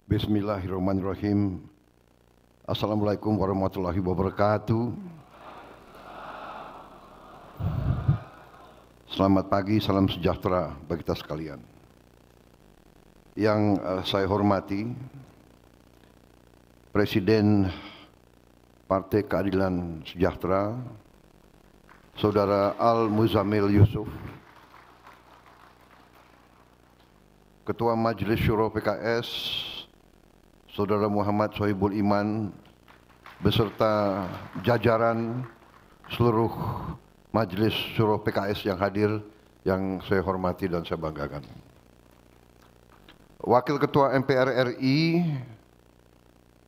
Bismillahirrahmanirrahim. Assalamualaikum warahmatullahi wabarakatuh. Selamat pagi, salam sejahtera bagi kita sekalian. Yang saya hormati Presiden Partai Keadilan Sejahtera, Saudara Al-Muzammil Yusuf, Ketua Majelis Syuro PKS, Saudara Muhammad Sohibul Iman, beserta jajaran seluruh Majelis Syuro PKS yang hadir, yang saya hormati dan saya banggakan. Wakil Ketua MPR RI,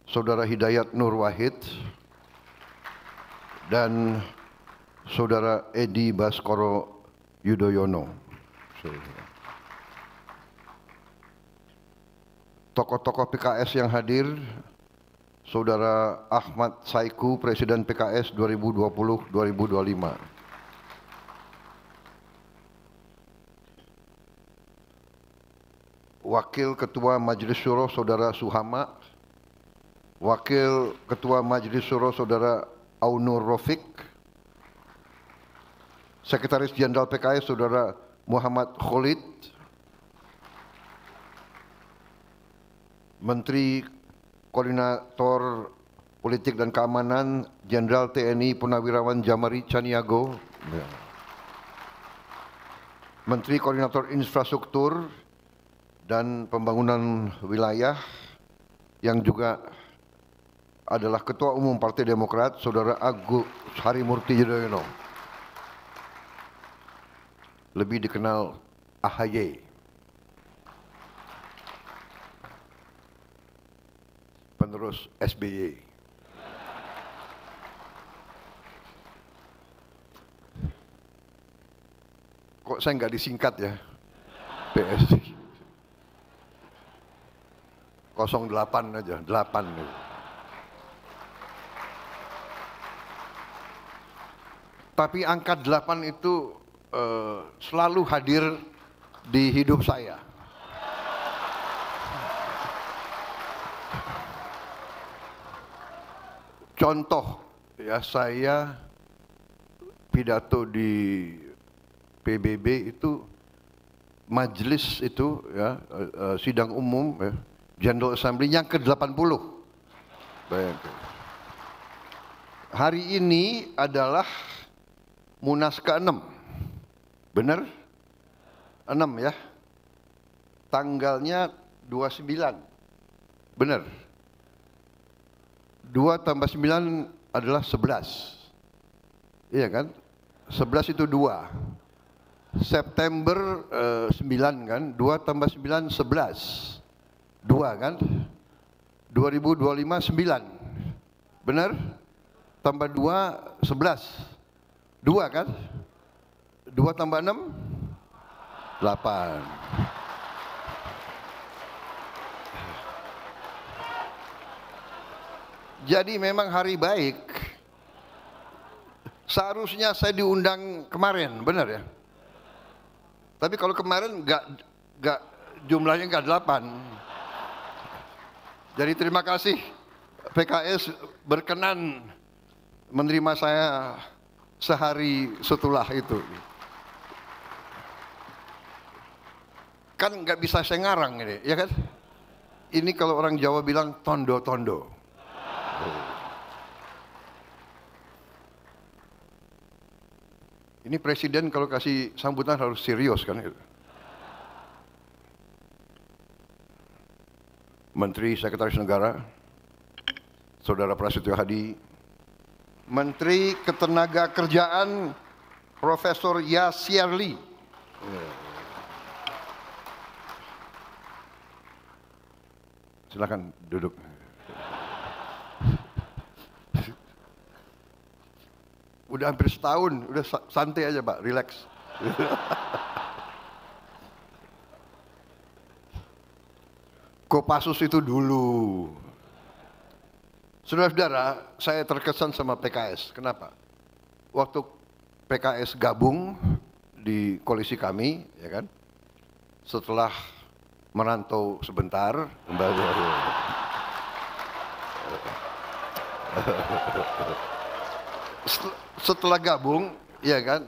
Saudara Hidayat Nur Wahid, dan Saudara Edi Baskoro Yudhoyono. Tokoh-tokoh PKS yang hadir, Saudara Ahmad Saiku, Presiden PKS 2020-2025. Wakil Ketua Majelis Syuro Saudara Suhama, Wakil Ketua Majelis Syuro Saudara Aunur Rofik, Sekretaris Jenderal PKS Saudara Muhammad Khalid, Menteri Koordinator Politik dan Keamanan Jenderal TNI Purnawirawan Jamari Caniago, Menteri Koordinator Infrastruktur dan Pembangunan Wilayah yang juga adalah Ketua Umum Partai Demokrat Saudara Agus Harimurti Yudhoyono, lebih dikenal AHY, penerus SBY. Kok saya nggak disingkat ya? PS 08 aja, 8. Tapi angka 8 itu selalu hadir di hidup saya. Contoh ya, saya pidato di PBB itu, majelis itu ya, sidang umum ya, General Assembly yang ke-80. Bayangkan. Hari ini adalah Munas ke-6. Benar? 6 ya. Tanggalnya 29. Benar? 2 tambah 9 adalah 11. Iya kan? 11 itu 2. September 9 kan? 2 tambah 9 11. 2 kan? 2025 9. Benar? Tambah 2 11. 2 kan? 2 tambah 6 8. Jadi memang hari baik. Seharusnya saya diundang kemarin, benar ya? Tapi kalau kemarin nggak jumlahnya nggak 8. Jadi terima kasih PKS berkenan menerima saya sehari setelah itu. Kan nggak bisa saya ngarang ini, ya kan? Ini kalau orang Jawa bilang tondo-tondo. Ini presiden kalau kasih sambutan harus serius kan? Menteri Sekretaris Negara, Saudara Prasetyo Hadi, Menteri Ketenagakerjaan Profesor Yasirli, silakan duduk. Udah hampir setahun, udah santai aja Pak, relax. Kopassus itu dulu. Saudara-saudara, saya terkesan sama PKS. Kenapa? Waktu PKS gabung di koalisi kami, ya kan? Setelah merantau sebentar, kembali. Setelah gabung, ya kan,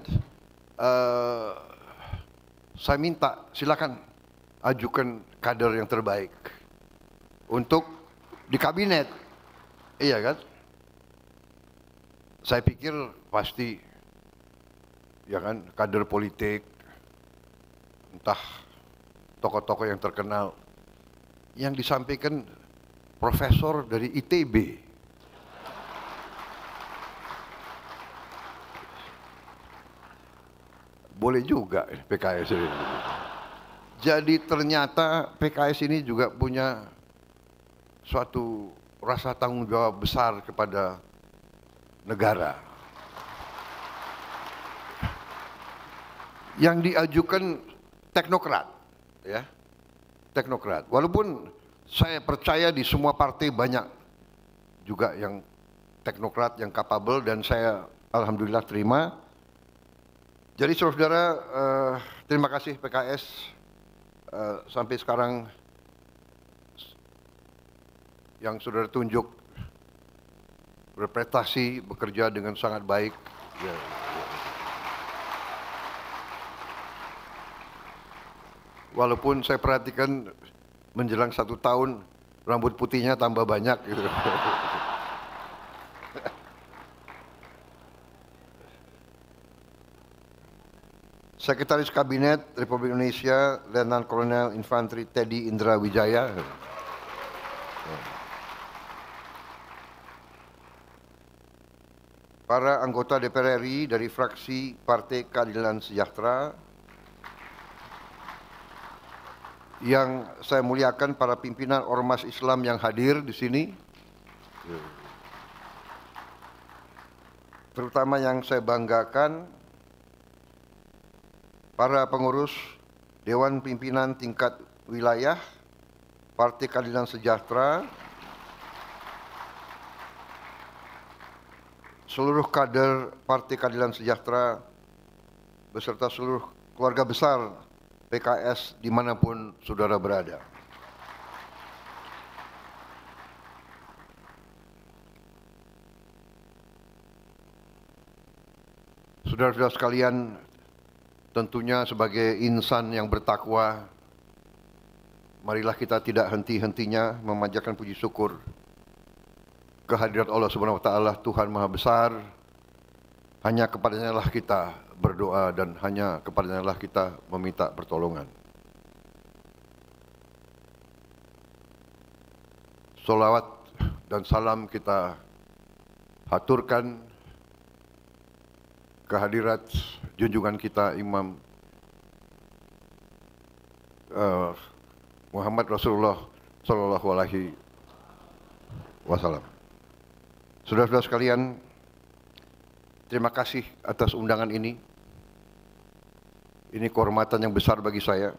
saya minta silakan ajukan kader yang terbaik untuk di kabinet, iya kan? Saya pikir pasti, ya kan, kader politik, entah tokoh-tokoh yang terkenal, yang disampaikan profesor dari ITB. Boleh juga PKS ini. Jadi ternyata PKS ini juga punya suatu rasa tanggung jawab besar kepada negara. Yang diajukan teknokrat, ya, teknokrat. Walaupun saya percaya di semua partai banyak juga yang teknokrat, yang kapabel, dan saya alhamdulillah terima. Jadi saudara-saudara, terima kasih PKS sampai sekarang yang saudara tunjuk berprestasi, bekerja dengan sangat baik. Ya. Walaupun saya perhatikan menjelang 1 tahun rambut putihnya tambah banyak gitu. Sekretaris Kabinet Republik Indonesia Letnan Kolonel Infanteri Teddy Indra Wijaya. Para anggota DPR RI dari fraksi Partai Keadilan Sejahtera. Yang saya muliakan para pimpinan ormas Islam yang hadir di sini. Terutama yang saya banggakan, para pengurus Dewan Pimpinan tingkat wilayah Partai Keadilan Sejahtera, seluruh kader Partai Keadilan Sejahtera, beserta seluruh keluarga besar PKS dimanapun saudara berada. Saudara-saudara sekalian, tentunya sebagai insan yang bertakwa, marilah kita tidak henti-hentinya memanjatkan puji syukur kehadirat Allah Subhanahu wa taala, Tuhan Maha Besar. Hanya kepadanya lah kita berdoa dan hanya kepadanya lah kita meminta pertolongan. Sholawat dan salam kita haturkan kehadirat junjungan kita Imam Muhammad Rasulullah Sallallahu Alaihi Wasallam. Saudara-saudara sekalian, terima kasih atas undangan ini. Ini kehormatan yang besar bagi saya.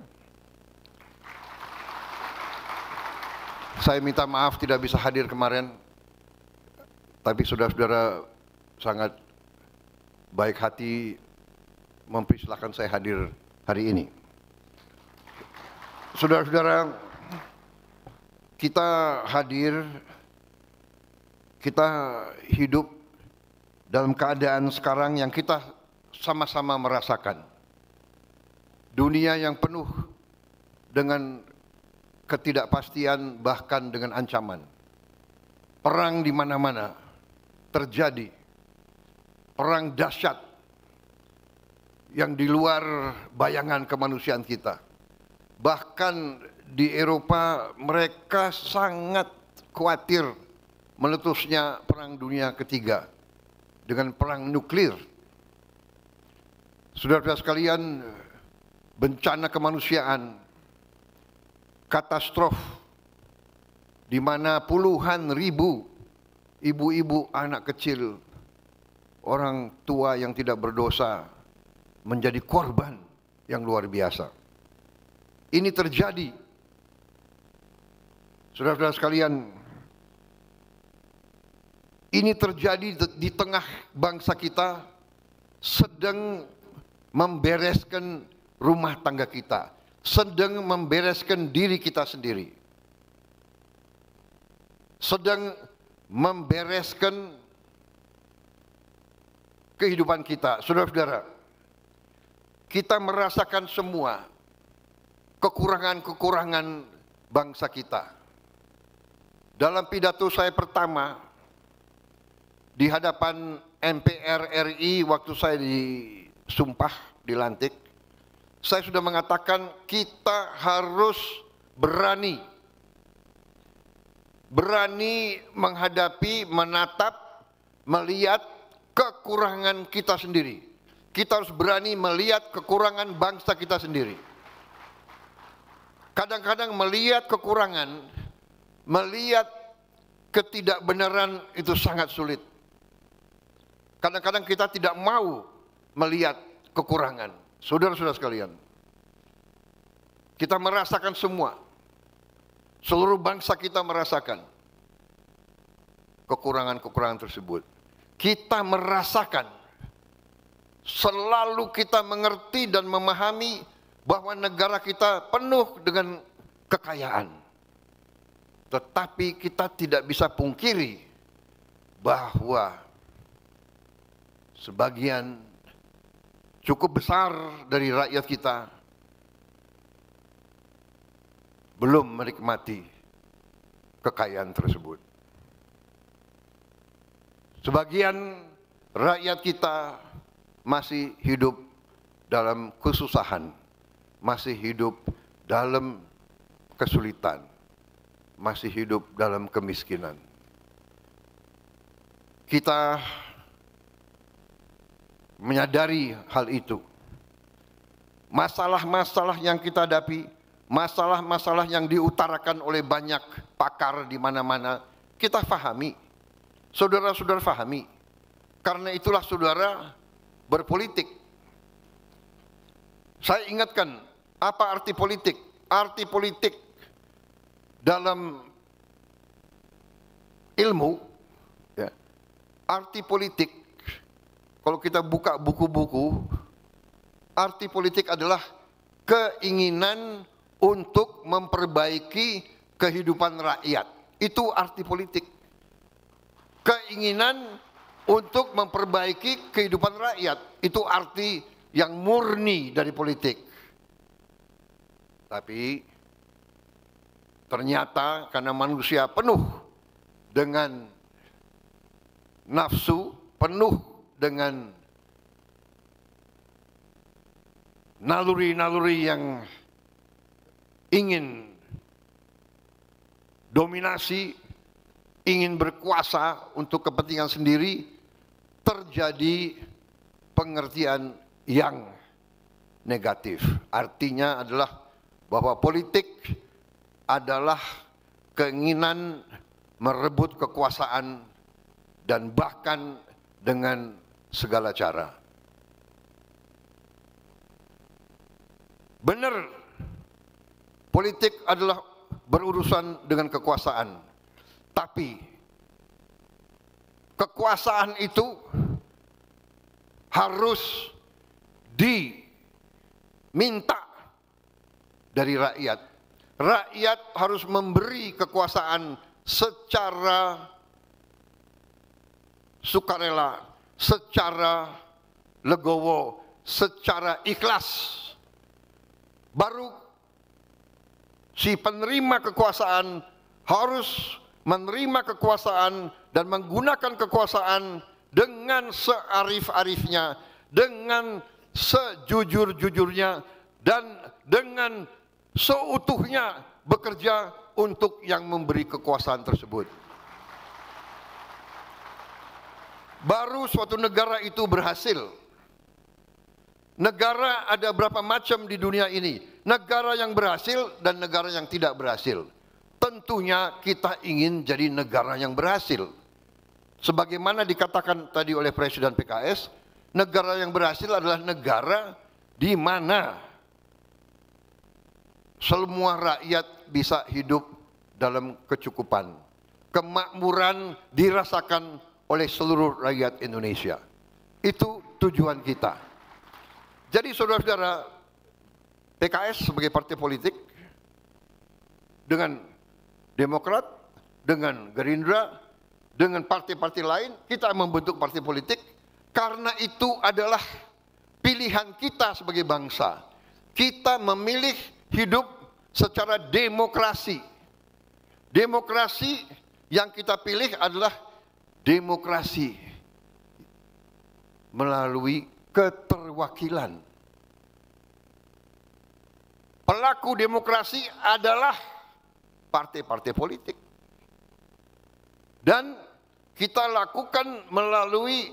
Saya minta maaf tidak bisa hadir kemarin, tapi saudara-saudara sangat baik hati mempersilahkan saya hadir hari ini. Saudara-saudara, kita hadir, kita hidup dalam keadaan sekarang yang kita sama-sama merasakan. Dunia yang penuh dengan ketidakpastian, bahkan dengan ancaman. Perang di mana-mana terjadi. Perang dahsyat yang di luar bayangan kemanusiaan kita. Bahkan di Eropa mereka sangat khawatir meletusnya perang dunia ketiga dengan perang nuklir. Saudara-saudara sekalian, bencana kemanusiaan, katastrof di mana puluhan ribu ibu-ibu, anak kecil, orang tua yang tidak berdosa menjadi korban yang luar biasa. Ini terjadi. Saudara-saudara sekalian, ini terjadi di tengah bangsa kita sedang membereskan rumah tangga kita, sedang membereskan diri kita sendiri, sedang membereskan kehidupan kita. Saudara-saudara, kita merasakan semua kekurangan-kekurangan bangsa kita. Dalam pidato saya pertama di hadapan MPR RI waktu saya disumpah, dilantik, saya sudah mengatakan kita harus berani menghadapi, menatap, melihat kekurangan kita sendiri. Kita harus berani melihat kekurangan bangsa kita sendiri. Kadang-kadang melihat kekurangan, melihat ketidakbenaran itu sangat sulit. Kadang-kadang kita tidak mau melihat kekurangan. Saudara-saudara sekalian, kita merasakan semua, seluruh bangsa kita merasakan kekurangan-kekurangan tersebut. Kita merasakan, selalu kita mengerti dan memahami bahwa negara kita penuh dengan kekayaan. Tetapi kita tidak bisa pungkiri bahwa sebagian cukup besar dari rakyat kita belum menikmati kekayaan tersebut. Sebagian rakyat kita masih hidup dalam kesusahan, masih hidup dalam kesulitan, masih hidup dalam kemiskinan. Kita menyadari hal itu. Masalah-masalah yang kita hadapi, masalah-masalah yang diutarakan oleh banyak pakar di mana-mana, kita fahami. Saudara-saudara fahami. Karena itulah saudara berpolitik. Saya ingatkan, apa arti politik? Arti politik dalam ilmu, ya, arti politik, kalau kita buka buku-buku, arti politik adalah keinginan untuk memperbaiki kehidupan rakyat. Itu arti politik. Keinginan untuk memperbaiki kehidupan rakyat. Itu arti yang murni dari politik. Tapi ternyata karena manusia penuh dengan nafsu, penuh dengan naluri-naluri yang ingin dominasi, ingin berkuasa untuk kepentingan sendiri, terjadi pengertian yang negatif. Artinya adalah bahwa politik adalah keinginan merebut kekuasaan dan bahkan dengan segala cara. Benar, politik adalah berurusan dengan kekuasaan. Tapi kekuasaan itu harus diminta dari rakyat. Rakyat harus memberi kekuasaan secara sukarela, secara legowo, secara ikhlas. Baru si penerima kekuasaan harus menerima kekuasaan dan menggunakan kekuasaan dengan searif-arifnya, dengan sejujur-jujurnya, dan dengan seutuhnya bekerja untuk yang memberi kekuasaan tersebut. Baru suatu negara itu berhasil. Negara ada berapa macam di dunia ini? Negara yang berhasil dan negara yang tidak berhasil. Tentunya kita ingin jadi negara yang berhasil. Sebagaimana dikatakan tadi oleh Presiden PKS, negara yang berhasil adalah negara di mana semua rakyat bisa hidup dalam kecukupan. Kemakmuran dirasakan oleh seluruh rakyat Indonesia. Itu tujuan kita. Jadi saudara-saudara, PKS sebagai partai politik, dengan Demokrat, dengan Gerindra, dengan partai-partai lain, kita membentuk partai politik karena itu adalah pilihan kita sebagai bangsa. Kita memilih hidup secara demokrasi. Demokrasi yang kita pilih adalah demokrasi melalui keterwakilan. Pelaku demokrasi adalah partai-partai politik. Dan kita lakukan melalui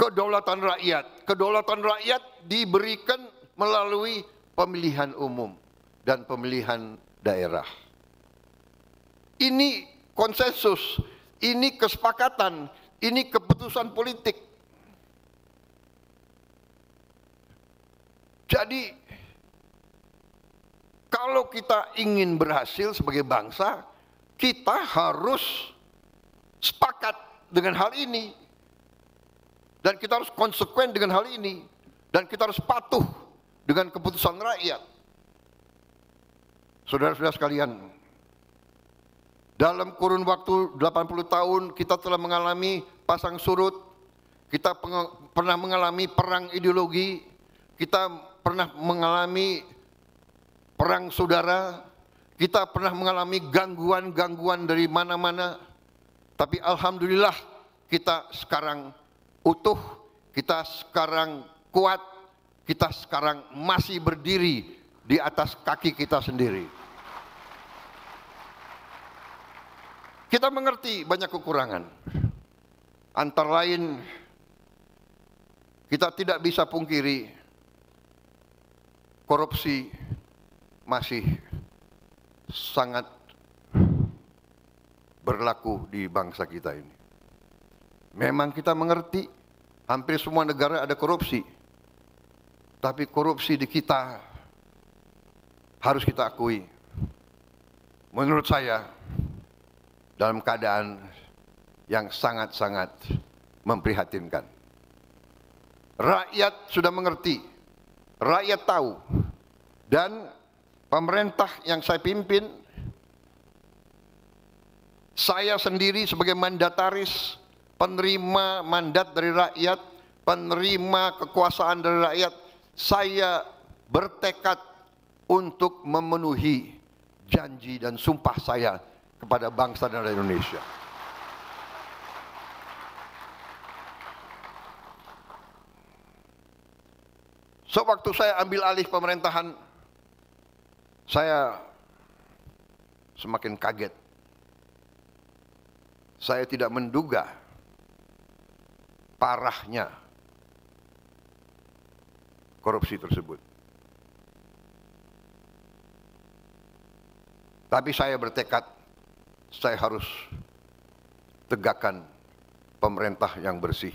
kedaulatan rakyat. Kedaulatan rakyat diberikan melalui pemilihan umum dan pemilihan daerah. Ini konsensus, ini kesepakatan, ini keputusan politik. Jadi, kalau kita ingin berhasil sebagai bangsa, kita harus sepakat dengan hal ini. Dan kita harus konsekuen dengan hal ini. Dan kita harus patuh dengan keputusan rakyat. Saudara-saudara sekalian, dalam kurun waktu 80 tahun kita telah mengalami pasang surut, kita pernah mengalami perang ideologi, kita pernah mengalami perang saudara, kita pernah mengalami gangguan-gangguan dari mana-mana, tapi alhamdulillah kita sekarang utuh, kita sekarang kuat, kita sekarang masih berdiri di atas kaki kita sendiri. Kita mengerti banyak kekurangan. Antara lain, kita tidak bisa pungkiri korupsi masih sangat berlaku di bangsa kita ini. Memang kita mengerti hampir semua negara ada korupsi. Tapi korupsi di kita harus kita akui. Menurut saya dalam keadaan yang sangat-sangat memprihatinkan. Rakyat sudah mengerti, rakyat tahu, dan pemerintah yang saya pimpin, saya sendiri sebagai mandataris, penerima mandat dari rakyat, penerima kekuasaan dari rakyat, saya bertekad untuk memenuhi janji dan sumpah saya kepada bangsa dan rakyat Indonesia. Sewaktu saya ambil alih pemerintahan, saya semakin kaget. Saya tidak menduga parahnya korupsi tersebut. Tapi saya bertekad, saya harus tegakkan pemerintah yang bersih.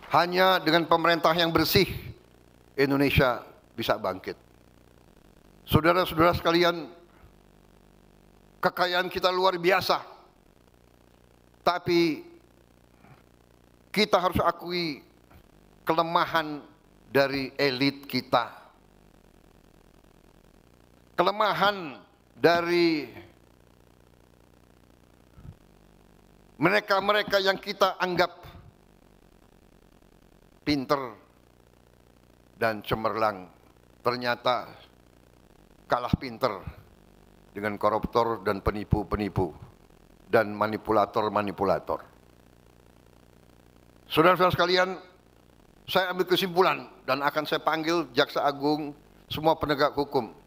Hanya dengan pemerintah yang bersih, Indonesia bisa bangkit. Saudara-saudara sekalian, kekayaan kita luar biasa. Tapi kita harus akui kelemahan dari elit kita. Kelemahan dari mereka-mereka yang kita anggap pinter dan cemerlang, ternyata kalah pinter dengan koruptor dan penipu-penipu dan manipulator-manipulator. Saudara-saudara sekalian, saya ambil kesimpulan dan akan saya panggil Jaksa Agung, semua penegak hukum.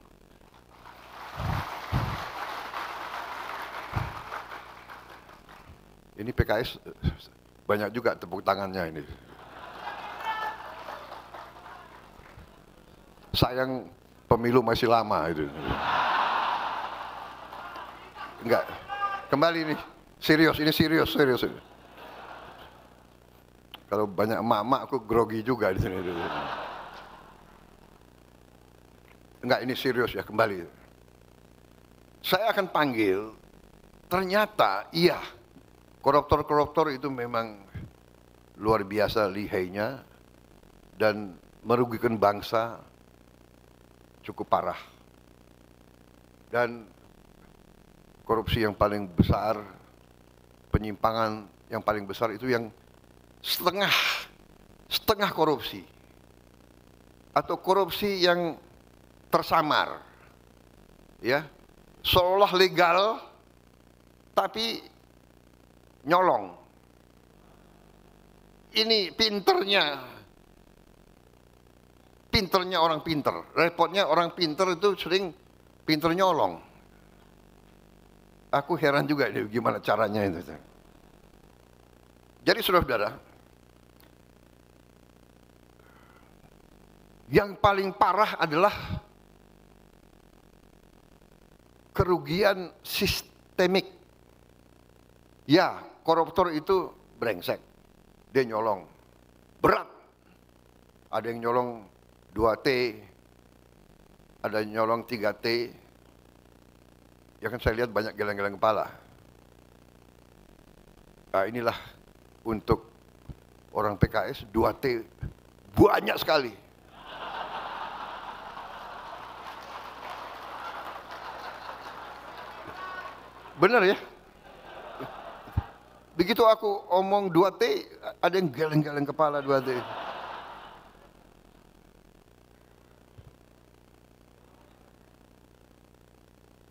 Ini PKS banyak juga tepuk tangannya ini. Sayang pemilu masih lama itu. Enggak. Kembali nih, serius, ini serius. Kalau banyak emak-emak aku grogi juga di sini. Enggak, ini serius ya, kembali. Saya akan panggil, ternyata iya, koruptor-koruptor itu memang luar biasa lihainya dan merugikan bangsa cukup parah. Dan korupsi yang paling besar, penyimpangan yang paling besar itu yang setengah korupsi atau korupsi yang tersamar, ya, seolah legal tapi nyolong. Ini pinternya orang pinter, repotnya orang pinter itu sering pinter nyolong. Aku heran juga ini gimana caranya itu. Jadi saudara-saudara, yang paling parah adalah kerugian sistemik. Ya, koruptor itu brengsek, dia nyolong berat. Ada yang nyolong 2T, ada yang nyolong 3T. Ya kan saya lihat banyak geleng-geleng kepala. Nah, inilah untuk orang PKS 2T banyak sekali. Benar ya? Begitu aku omong 2T, ada yang geleng-geleng kepala 2T.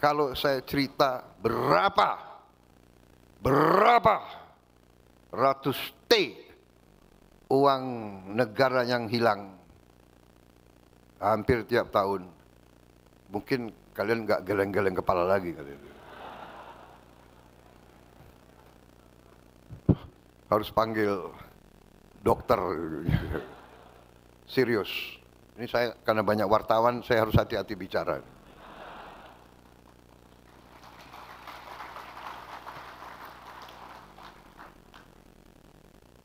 Kalau saya cerita berapa ratus T uang negara yang hilang hampir tiap tahun, mungkin kalian nggak geleng-geleng kepala lagi kali itu. Harus panggil dokter. Serius. Ini saya karena banyak wartawan, saya harus hati-hati bicara.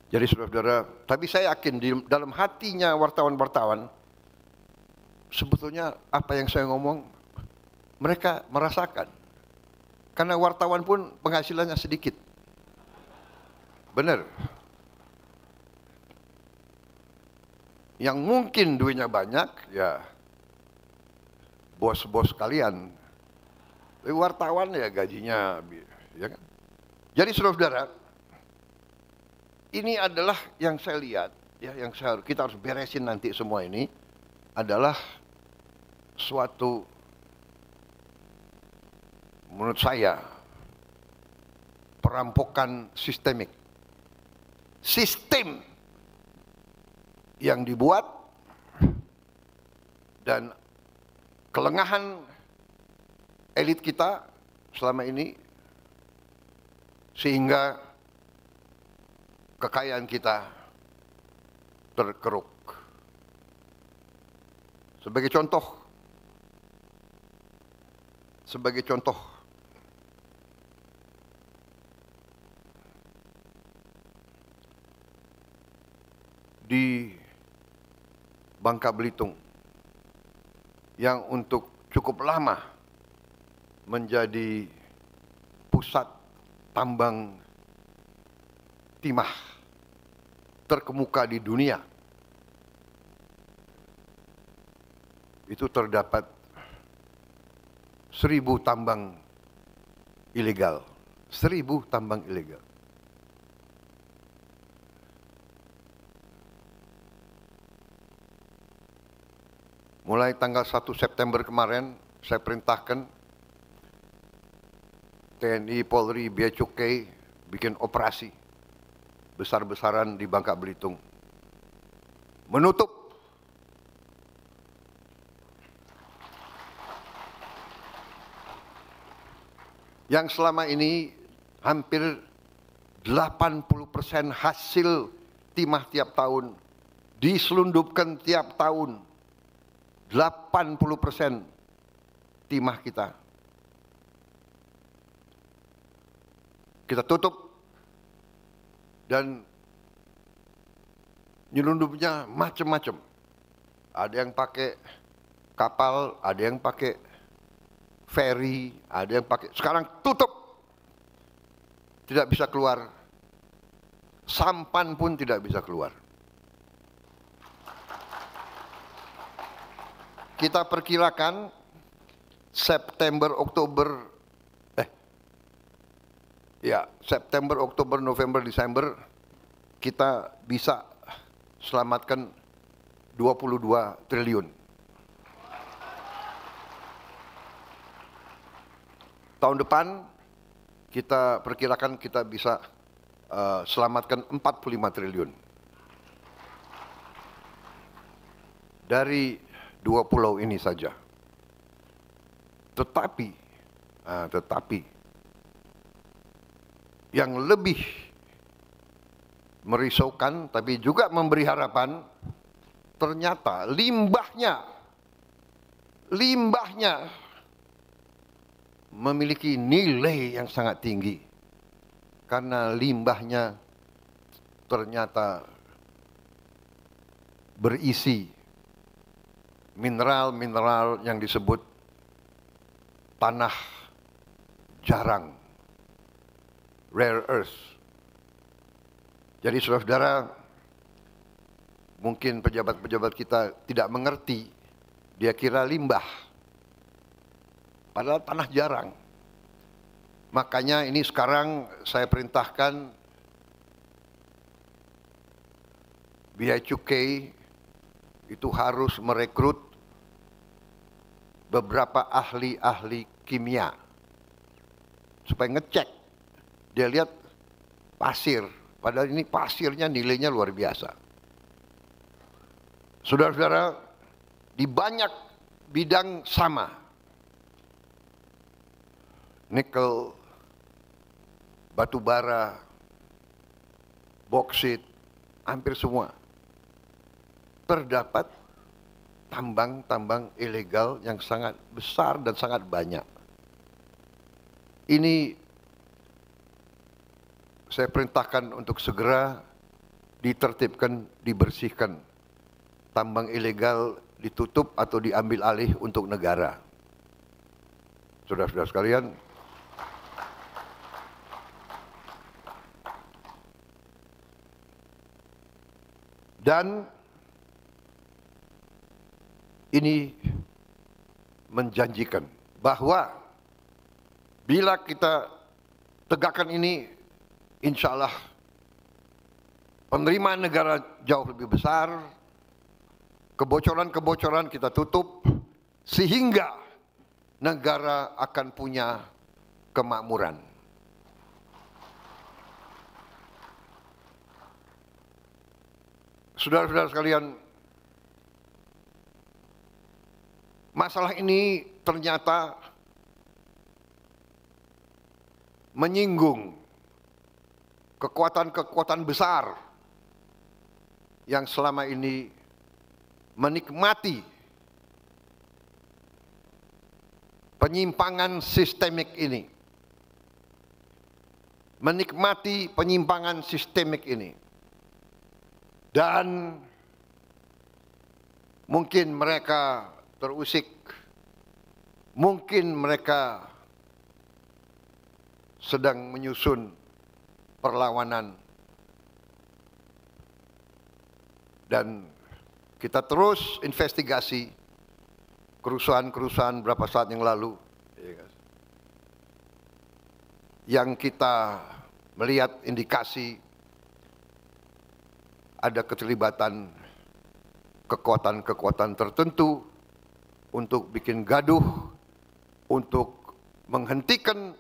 Jadi saudara-saudara, tapi saya yakin di dalam hatinya wartawan-wartawan, sebetulnya apa yang saya ngomong, mereka merasakan. Karena wartawan pun penghasilannya sedikit. Benar. Yang mungkin duitnya banyak, ya bos-bos kalian. Tapi wartawan ya gajinya, ya kan? Jadi saudara-saudara, ini adalah yang saya lihat, ya, yang kita harus beresin nanti semua ini adalah suatu, menurut saya, perampokan sistemik. Sistem yang dibuat dan kelengahan elit kita selama ini sehingga kekayaan kita terkeruk. Sebagai contoh, di Bangka Belitung yang untuk cukup lama menjadi pusat tambang timah terkemuka di dunia, itu terdapat 1.000 tambang ilegal. 1.000 tambang ilegal. Mulai tanggal 1 September kemarin, saya perintahkan TNI, Polri, Bea Cukai bikin operasi besar-besaran di Bangka Belitung. Menutup yang selama ini hampir 80% hasil timah tiap tahun diselundupkan tiap tahun. 80% timah kita tutup. Dan nyelundupnya macam-macam. Ada yang pakai kapal, ada yang pakai ferry, ada yang pakai. Sekarang tutup. Tidak bisa keluar sampan pun tidak bisa keluar. Kita perkirakan September, Oktober, November, Desember kita bisa selamatkan 22 triliun. Tahun depan kita perkirakan kita bisa selamatkan 45 triliun. Dari 2 pulau ini saja. Tetapi yang lebih merisaukan tapi juga memberi harapan, ternyata limbahnya memiliki nilai yang sangat tinggi. Karena limbahnya ternyata berisi mineral-mineral yang disebut tanah jarang, rare earth. Jadi saudara-saudara, mungkin pejabat-pejabat kita tidak mengerti, dia kira limbah, padahal tanah jarang. Makanya ini sekarang saya perintahkan Bea Cukai itu harus merekrut beberapa ahli-ahli kimia supaya ngecek. Dia lihat pasir, padahal ini pasirnya nilainya luar biasa. Saudara-saudara, di banyak bidang sama, nikel, batu bara, boksit, hampir semua terdapat tambang-tambang ilegal yang sangat besar dan sangat banyak. Ini saya perintahkan untuk segera ditertibkan, dibersihkan. Tambang ilegal ditutup atau diambil alih untuk negara. Saudara-saudara sekalian, dan ini menjanjikan bahwa bila kita tegakkan ini, insya Allah penerimaan negara jauh lebih besar, kebocoran-kebocoran kita tutup, sehingga negara akan punya kemakmuran. Saudara-saudara sekalian, masalah ini ternyata menyinggung kekuatan-kekuatan besar yang selama ini menikmati penyimpangan sistemik ini. Menikmati penyimpangan sistemik ini. Dan mungkin mereka terusik, mungkin mereka sedang menyusun perlawanan, dan kita terus investigasi kerusuhan-kerusuhan beberapa saat yang lalu, yang kita melihat indikasi ada keterlibatan kekuatan-kekuatan tertentu untuk bikin gaduh, untuk menghentikan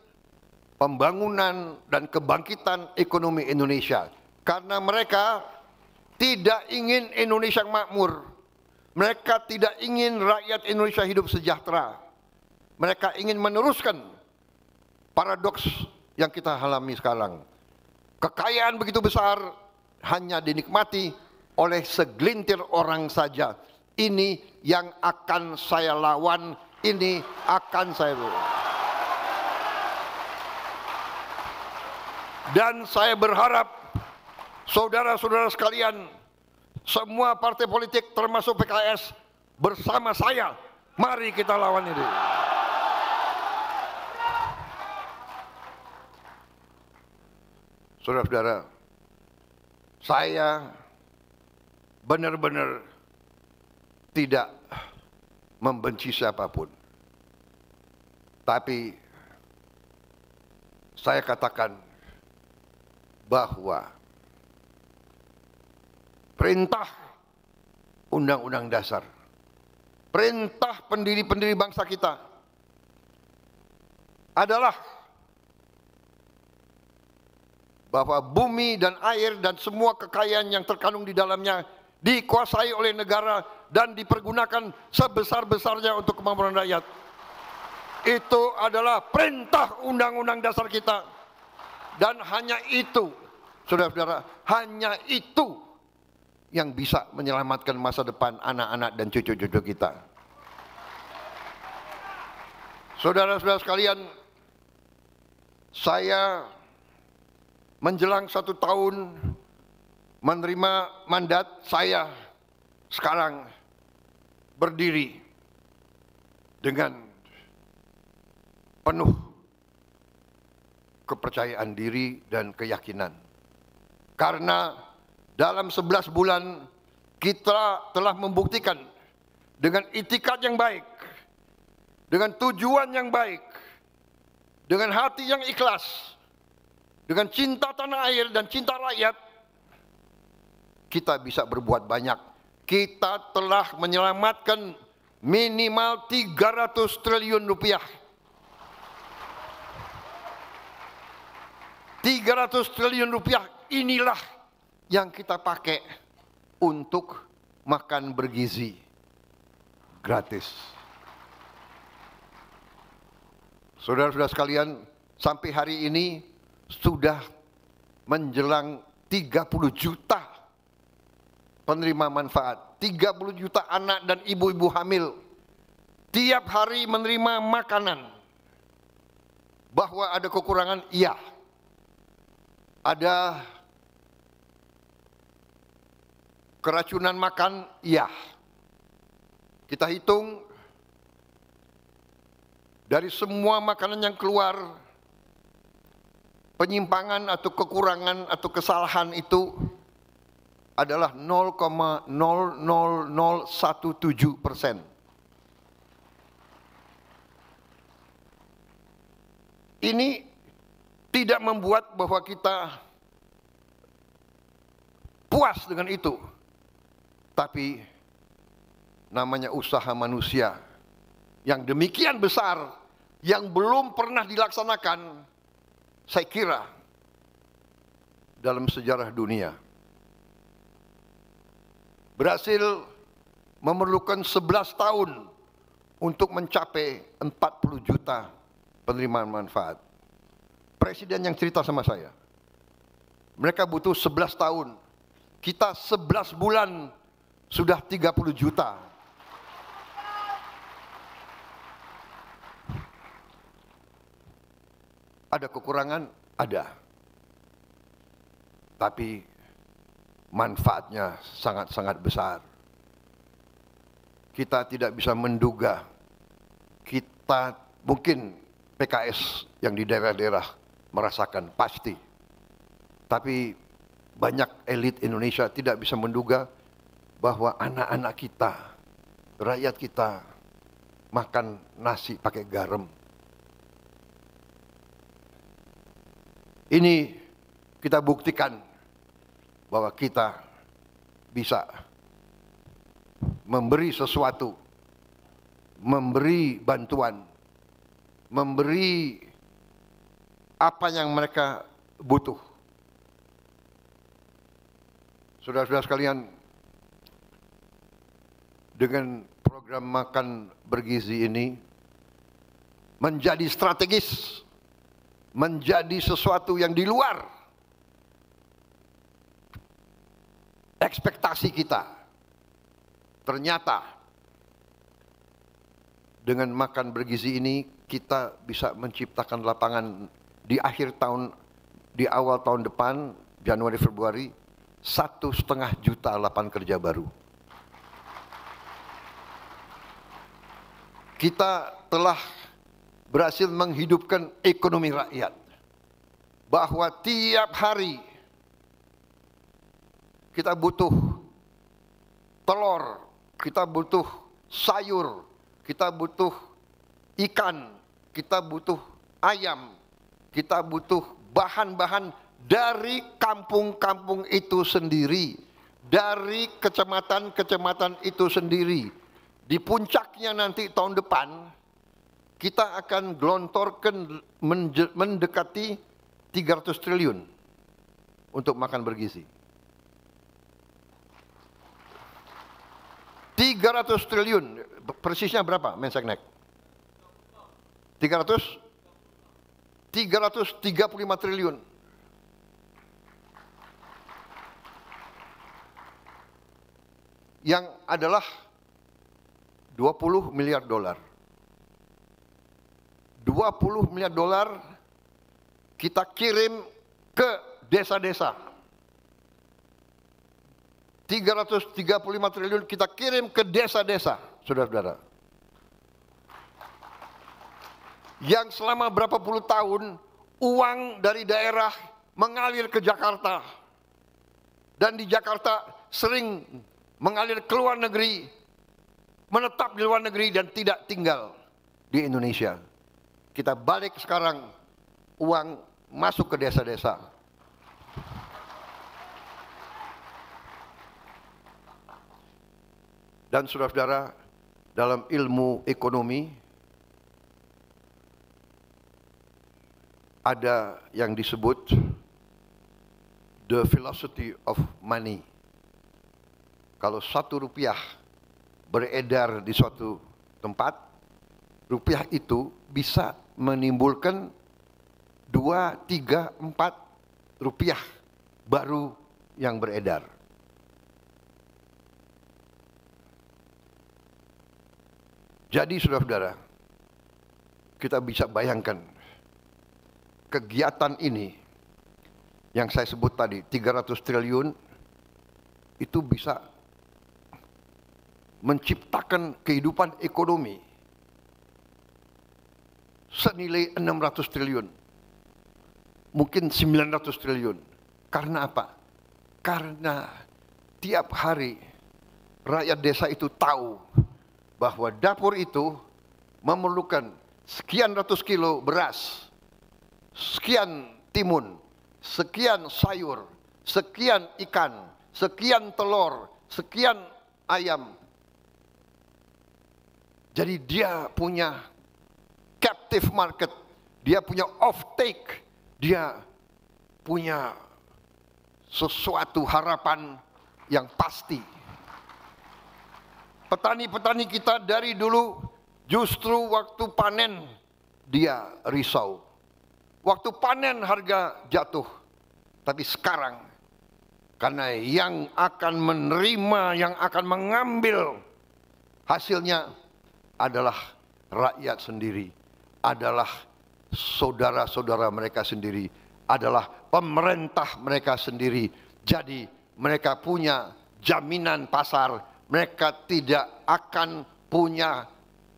pembangunan dan kebangkitan ekonomi Indonesia. Karena mereka tidak ingin Indonesia makmur. Mereka tidak ingin rakyat Indonesia hidup sejahtera. Mereka ingin meneruskan paradoks yang kita alami sekarang. Kekayaan begitu besar hanya dinikmati oleh segelintir orang saja. Ini yang akan saya lawan, ini akan saya lawan. Dan saya berharap saudara-saudara sekalian, semua partai politik termasuk PKS bersama saya, mari kita lawan ini. Saudara-saudara, saya benar-benar tidak membenci siapapun. Tapi saya katakan bahwa perintah Undang-Undang Dasar, perintah pendiri-pendiri bangsa kita adalah bahwa bumi dan air dan semua kekayaan yang terkandung di dalamnya dikuasai oleh negara dan dipergunakan sebesar-besarnya untuk kemakmuran rakyat. Itu adalah perintah Undang-Undang Dasar kita. Dan hanya itu, saudara-saudara, hanya itu yang bisa menyelamatkan masa depan anak-anak dan cucu-cucu kita. Saudara-saudara sekalian, saya menjelang 1 tahun menerima mandat, saya sekarang berdiri dengan penuh kepercayaan diri dan keyakinan. Karena dalam 11 bulan kita telah membuktikan dengan itikat yang baik, dengan tujuan yang baik, dengan hati yang ikhlas, dengan cinta tanah air dan cinta rakyat, kita bisa berbuat banyak. Kita telah menyelamatkan minimal 300 triliun rupiah. 300 triliun rupiah inilah yang kita pakai untuk makan bergizi gratis. Saudara-saudara sekalian, sampai hari ini sudah menjelang 30 juta penerima manfaat. 30 juta anak dan ibu-ibu hamil tiap hari menerima makanan. Bahwa ada kekurangan, iya. Ada keracunan makan, iya. Kita hitung dari semua makanan yang keluar, penyimpangan atau kekurangan atau kesalahan itu adalah 0,00017%. Ini tidak membuat bahwa kita puas dengan itu. Tapi namanya usaha manusia yang demikian besar, yang belum pernah dilaksanakan, saya kira dalam sejarah dunia. Berhasil memerlukan 11 tahun untuk mencapai 40 juta penerimaan manfaat. Presiden yang cerita sama saya, mereka butuh 11 tahun. Kita 11 bulan sudah 30 juta. Ada kekurangan? Ada. Tapi manfaatnya sangat-sangat besar. Kita tidak bisa menduga. Kita mungkin PKS yang di daerah-daerah merasakan pasti. Tapi banyak elit Indonesia tidak bisa menduga bahwa anak-anak kita, rakyat kita makan nasi pakai garam. Ini kita buktikan bahwa kita bisa memberi sesuatu, memberi bantuan, memberi apa yang mereka butuh. Saudara-saudara sekalian, dengan program makan bergizi ini menjadi strategis, menjadi sesuatu yang di luar ekspektasi kita. Ternyata dengan makan bergizi ini kita bisa menciptakan lapangan di akhir tahun, di awal tahun depan, Januari Februari, 1,5 juta lapangan kerja baru. Kita telah berhasil menghidupkan ekonomi rakyat, bahwa tiap hari kita butuh telur, kita butuh sayur, kita butuh ikan, kita butuh ayam, kita butuh bahan-bahan dari kampung-kampung itu sendiri, dari kecamatan-kecamatan itu sendiri. Di puncaknya nanti tahun depan, kita akan gelontorkan mendekati 300 triliun untuk makan bergizi. 300 triliun, persisnya berapa Menseknek? 335 triliun. Yang adalah 20 miliar dolar. 20 miliar dolar kita kirim ke desa-desa. 335 triliun kita kirim ke desa-desa, saudara-saudara. Yang selama berapa puluh tahun uang dari daerah mengalir ke Jakarta. Dan di Jakarta sering mengalir ke luar negeri, menetap di luar negeri dan tidak tinggal di Indonesia. Kita balik sekarang, uang masuk ke desa-desa. Dan saudara-saudara, dalam ilmu ekonomi ada yang disebut the philosophy of money. Kalau 1 rupiah beredar di suatu tempat, rupiah itu bisa menimbulkan 2, 3, 4 rupiah baru yang beredar. Jadi saudara-saudara, kita bisa bayangkan kegiatan ini yang saya sebut tadi 300 triliun itu bisa menciptakan kehidupan ekonomi senilai 600 triliun, mungkin 900 triliun. Karena apa? Karena tiap hari rakyat desa itu tahu bahwa dapur itu memerlukan sekian ratus kilo beras, sekian timun, sekian sayur, sekian ikan, sekian telur, sekian ayam. Jadi dia punya captive market, dia punya off-take, dia punya sesuatu harapan yang pasti. Petani-petani kita dari dulu justru waktu panen dia risau. Waktu panen harga jatuh. Tapi sekarang karena yang akan menerima, yang akan mengambil hasilnya adalah rakyat sendiri, adalah saudara-saudara mereka sendiri, adalah pemerintah mereka sendiri. Jadi mereka punya jaminan pasar. Mereka tidak akan punya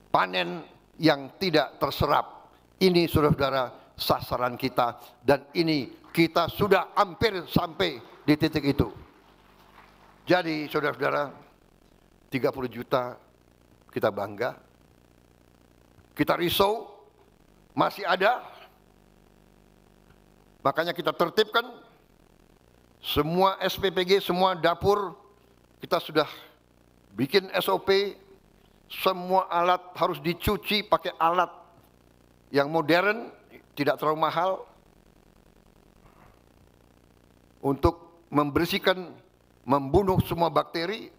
panen yang tidak terserap. Ini saudara-saudara sasaran kita, dan ini kita sudah hampir sampai di titik itu. Jadi saudara-saudara, 30 juta kita bangga, kita risau masih ada, makanya kita tertibkan semua SPPG, semua dapur kita sudah bikin SOP, semua alat harus dicuci pakai alat yang modern, tidak terlalu mahal, untuk membersihkan, membunuh semua bakteri.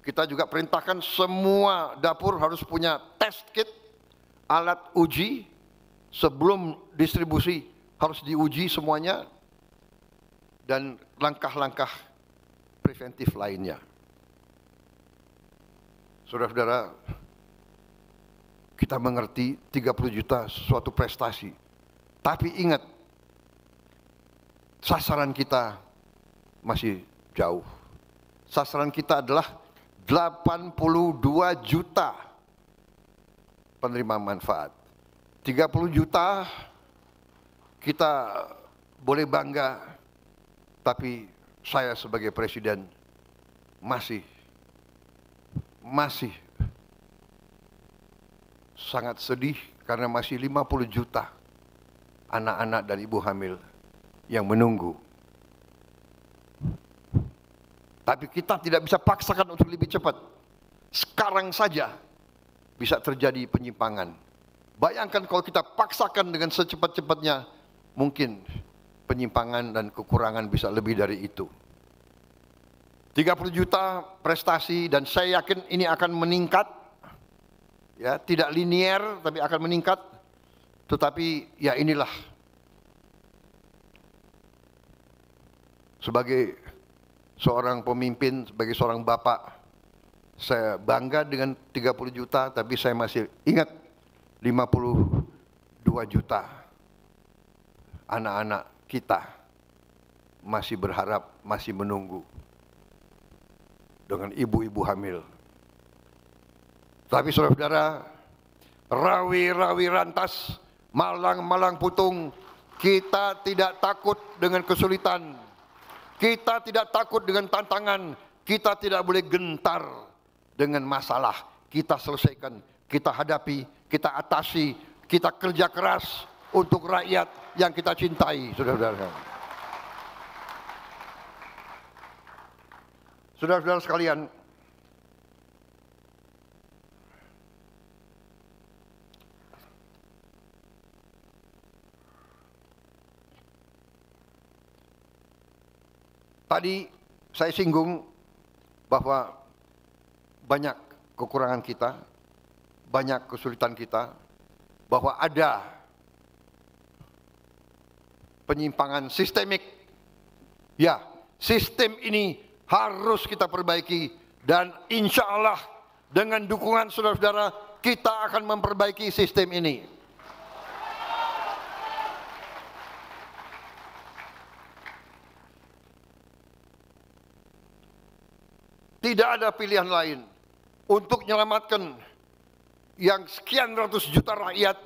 Kita juga perintahkan semua dapur harus punya test kit, alat uji, sebelum distribusi harus diuji semuanya, dan langkah-langkah preventif lainnya. Saudara-saudara, kita mengerti 30 juta suatu prestasi. Tapi ingat, sasaran kita masih jauh. Sasaran kita adalah 82 juta penerima manfaat. 30 juta kita boleh bangga, tapi saya sebagai presiden masih sangat sedih karena masih 50 juta anak-anak dan ibu hamil yang menunggu. Tapi kita tidak bisa paksakan untuk lebih cepat. Sekarang saja bisa terjadi penyimpangan. Bayangkan kalau kita paksakan dengan secepat-cepatnya, mungkin penyimpangan dan kekurangan bisa lebih dari itu. 30 juta prestasi, dan saya yakin ini akan meningkat. Ya, tidak linier tapi akan meningkat. Tetapi ya inilah, sebagai seorang pemimpin, sebagai seorang bapak, saya bangga dengan 30 juta, tapi saya masih ingat 52 juta anak-anak kita masih berharap, masih menunggu dengan ibu-ibu hamil. Tapi saudara-saudara, rawi-rawi rantas, malang-malang putung, kita tidak takut dengan kesulitan, kita tidak takut dengan tantangan, kita tidak boleh gentar dengan masalah. Kita selesaikan, kita hadapi, kita atasi, kita kerja keras untuk rakyat yang kita cintai, saudara-saudara. Saudara-saudara sekalian, tadi saya singgung bahwa banyak kekurangan kita, banyak kesulitan kita, bahwa ada penyimpangan sistemik. Ya, sistem ini harus kita perbaiki, dan insya Allah dengan dukungan saudara-saudara kita akan memperbaiki sistem ini. Tidak ada pilihan lain untuk menyelamatkan yang sekian ratus juta rakyat.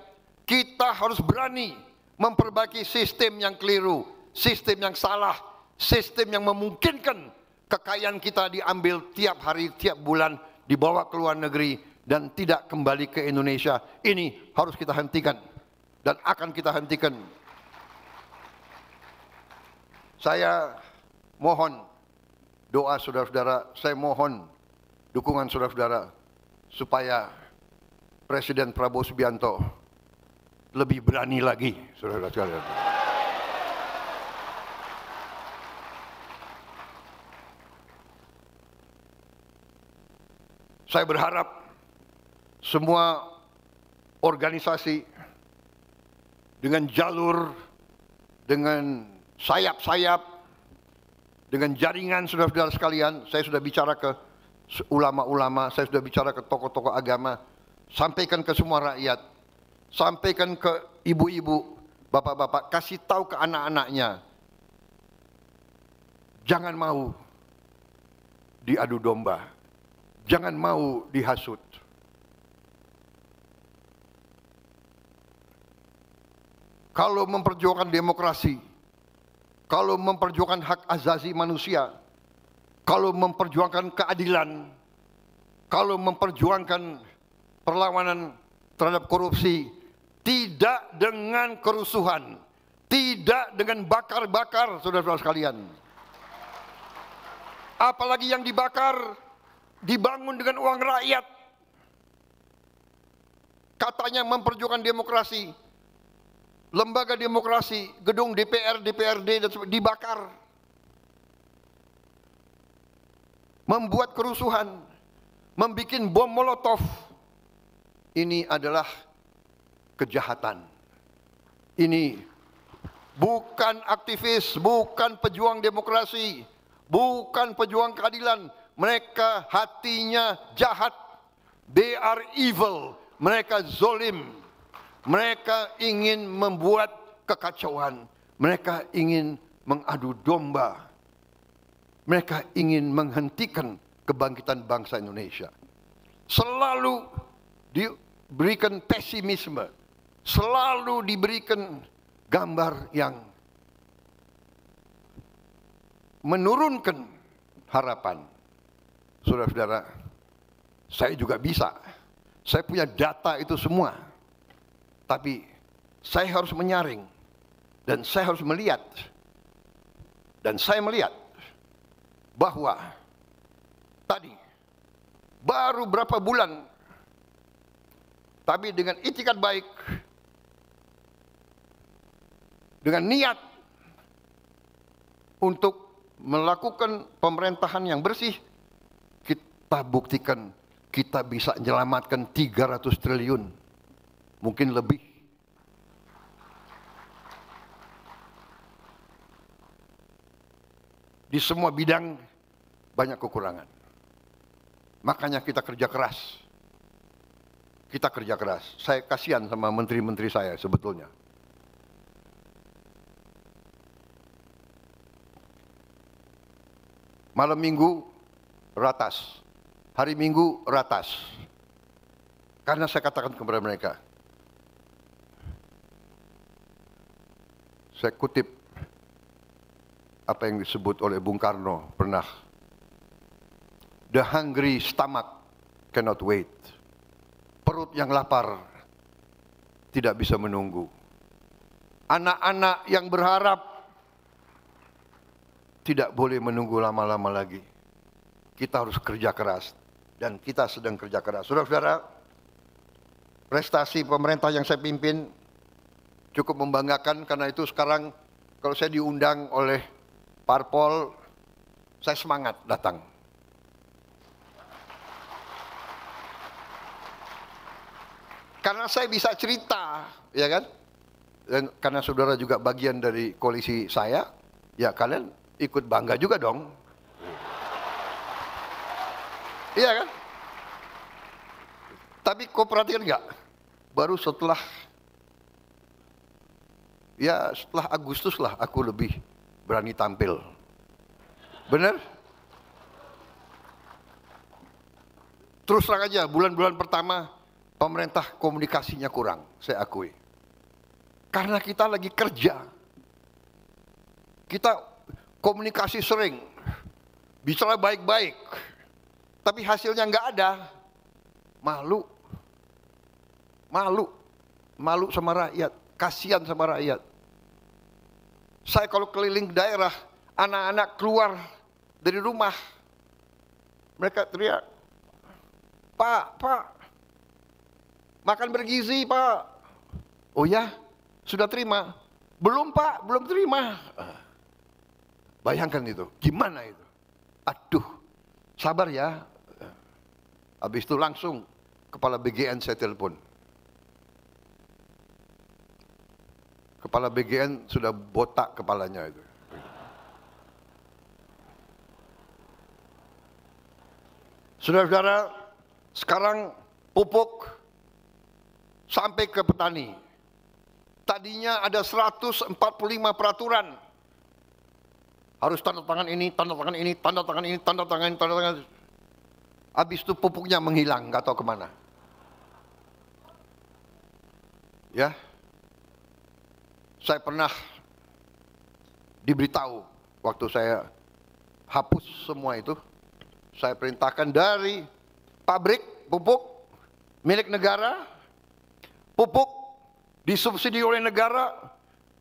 Kita harus berani memperbaiki sistem yang keliru, sistem yang salah, sistem yang memungkinkan kekayaan kita diambil tiap hari, tiap bulan, dibawa ke luar negeri dan tidak kembali ke Indonesia. Ini harus kita hentikan dan akan kita hentikan. Saya mohon doa saudara-saudara, saya mohon dukungan saudara-saudara supaya Presiden Prabowo Subianto lebih berani lagi, saudara-saudara. Saya berharap semua organisasi dengan jalur, dengan sayap-sayap, dengan jaringan saudara-saudara sekalian, saya sudah bicara ke ulama-ulama, saya sudah bicara ke tokoh-tokoh agama, sampaikan ke semua rakyat, sampaikan ke ibu-ibu, bapak-bapak, kasih tahu ke anak-anaknya, jangan mau diadu domba, jangan mau dihasut. Kalau memperjuangkan demokrasi, kalau memperjuangkan hak asasi manusia, kalau memperjuangkan keadilan, kalau memperjuangkan perlawanan terhadap korupsi, tidak dengan kerusuhan, tidak dengan bakar-bakar, saudara-saudara sekalian. Apalagi yang dibakar dibangun dengan uang rakyat. Katanya memperjuangkan demokrasi, lembaga demokrasi, gedung DPR, DPRD dan dibakar. Membuat kerusuhan, membuat bom molotov. Ini adalah kejahatan. Ini bukan aktivis, bukan pejuang demokrasi, bukan pejuang keadilan. Mereka hatinya jahat. They are evil. Mereka zolim. Mereka ingin membuat kekacauan. Mereka ingin mengadu domba. Mereka ingin menghentikan kebangkitan bangsa Indonesia. Selalu diberikan pesimisme. Selalu diberikan gambar yang menurunkan harapan. Saudara-saudara, saya juga bisa. Saya punya data itu semua. Tapi saya harus menyaring. Dan saya harus melihat. Dan saya melihat bahwa tadi baru berapa bulan, tapi dengan itikat baik, dengan niat untuk melakukan pemerintahan yang bersih, kita buktikan kita bisa menyelamatkan 300 triliun, mungkin lebih. Di semua bidang banyak kekurangan. Makanya kita kerja keras. Kita kerja keras. Saya kasihan sama menteri-menteri saya sebetulnya. Malam minggu ratas. Hari minggu ratas. Karena saya katakan kepada mereka. Saya kutip apa yang disebut oleh Bung Karno pernah. The hungry stomach cannot wait. Perut yang lapar tidak bisa menunggu. Anak-anak yang berharap tidak boleh menunggu lama-lama lagi. Kita harus kerja keras. Dan kita sedang kerja keras. Saudara-saudara, prestasi pemerintah yang saya pimpin cukup membanggakan. Karena itu sekarang kalau saya diundang oleh parpol, saya semangat datang. Karena saya bisa cerita, ya kan? Dan karena saudara juga bagian dari koalisi saya, ya kalian ikut bangga juga dong. Iya kan? Tapi kau perhatikan nggak? Baru setelah Agustus lah aku lebih berani tampil. Benar? Terus terang aja, bulan-bulan pertama pemerintah komunikasinya kurang, saya akui. Karena kita lagi kerja. Kita komunikasi sering, bicara baik-baik, tapi hasilnya nggak ada. Malu. Malu sama rakyat, kasihan sama rakyat. Saya kalau keliling daerah, anak-anak keluar dari rumah, mereka teriak, Pak, makan bergizi, Pak. Oh ya, sudah terima? Belum, Pak, belum terima. Bayangkan itu, gimana itu? Aduh, sabar ya. Habis itu langsung kepala BGN saya telepon. Kepala BGN sudah botak kepalanya itu. Saudara-saudara, sekarang pupuk sampai ke petani. Tadinya ada 145 peraturan. Harus tanda tangan ini, tanda tangan ini, tanda tangan ini, tanda tangan ini, tanda tangan ini. Habis itu pupuknya menghilang, nggak tahu kemana. Ya, saya pernah diberitahu waktu saya hapus semua itu, saya perintahkan dari pabrik pupuk milik negara, pupuk disubsidi oleh negara,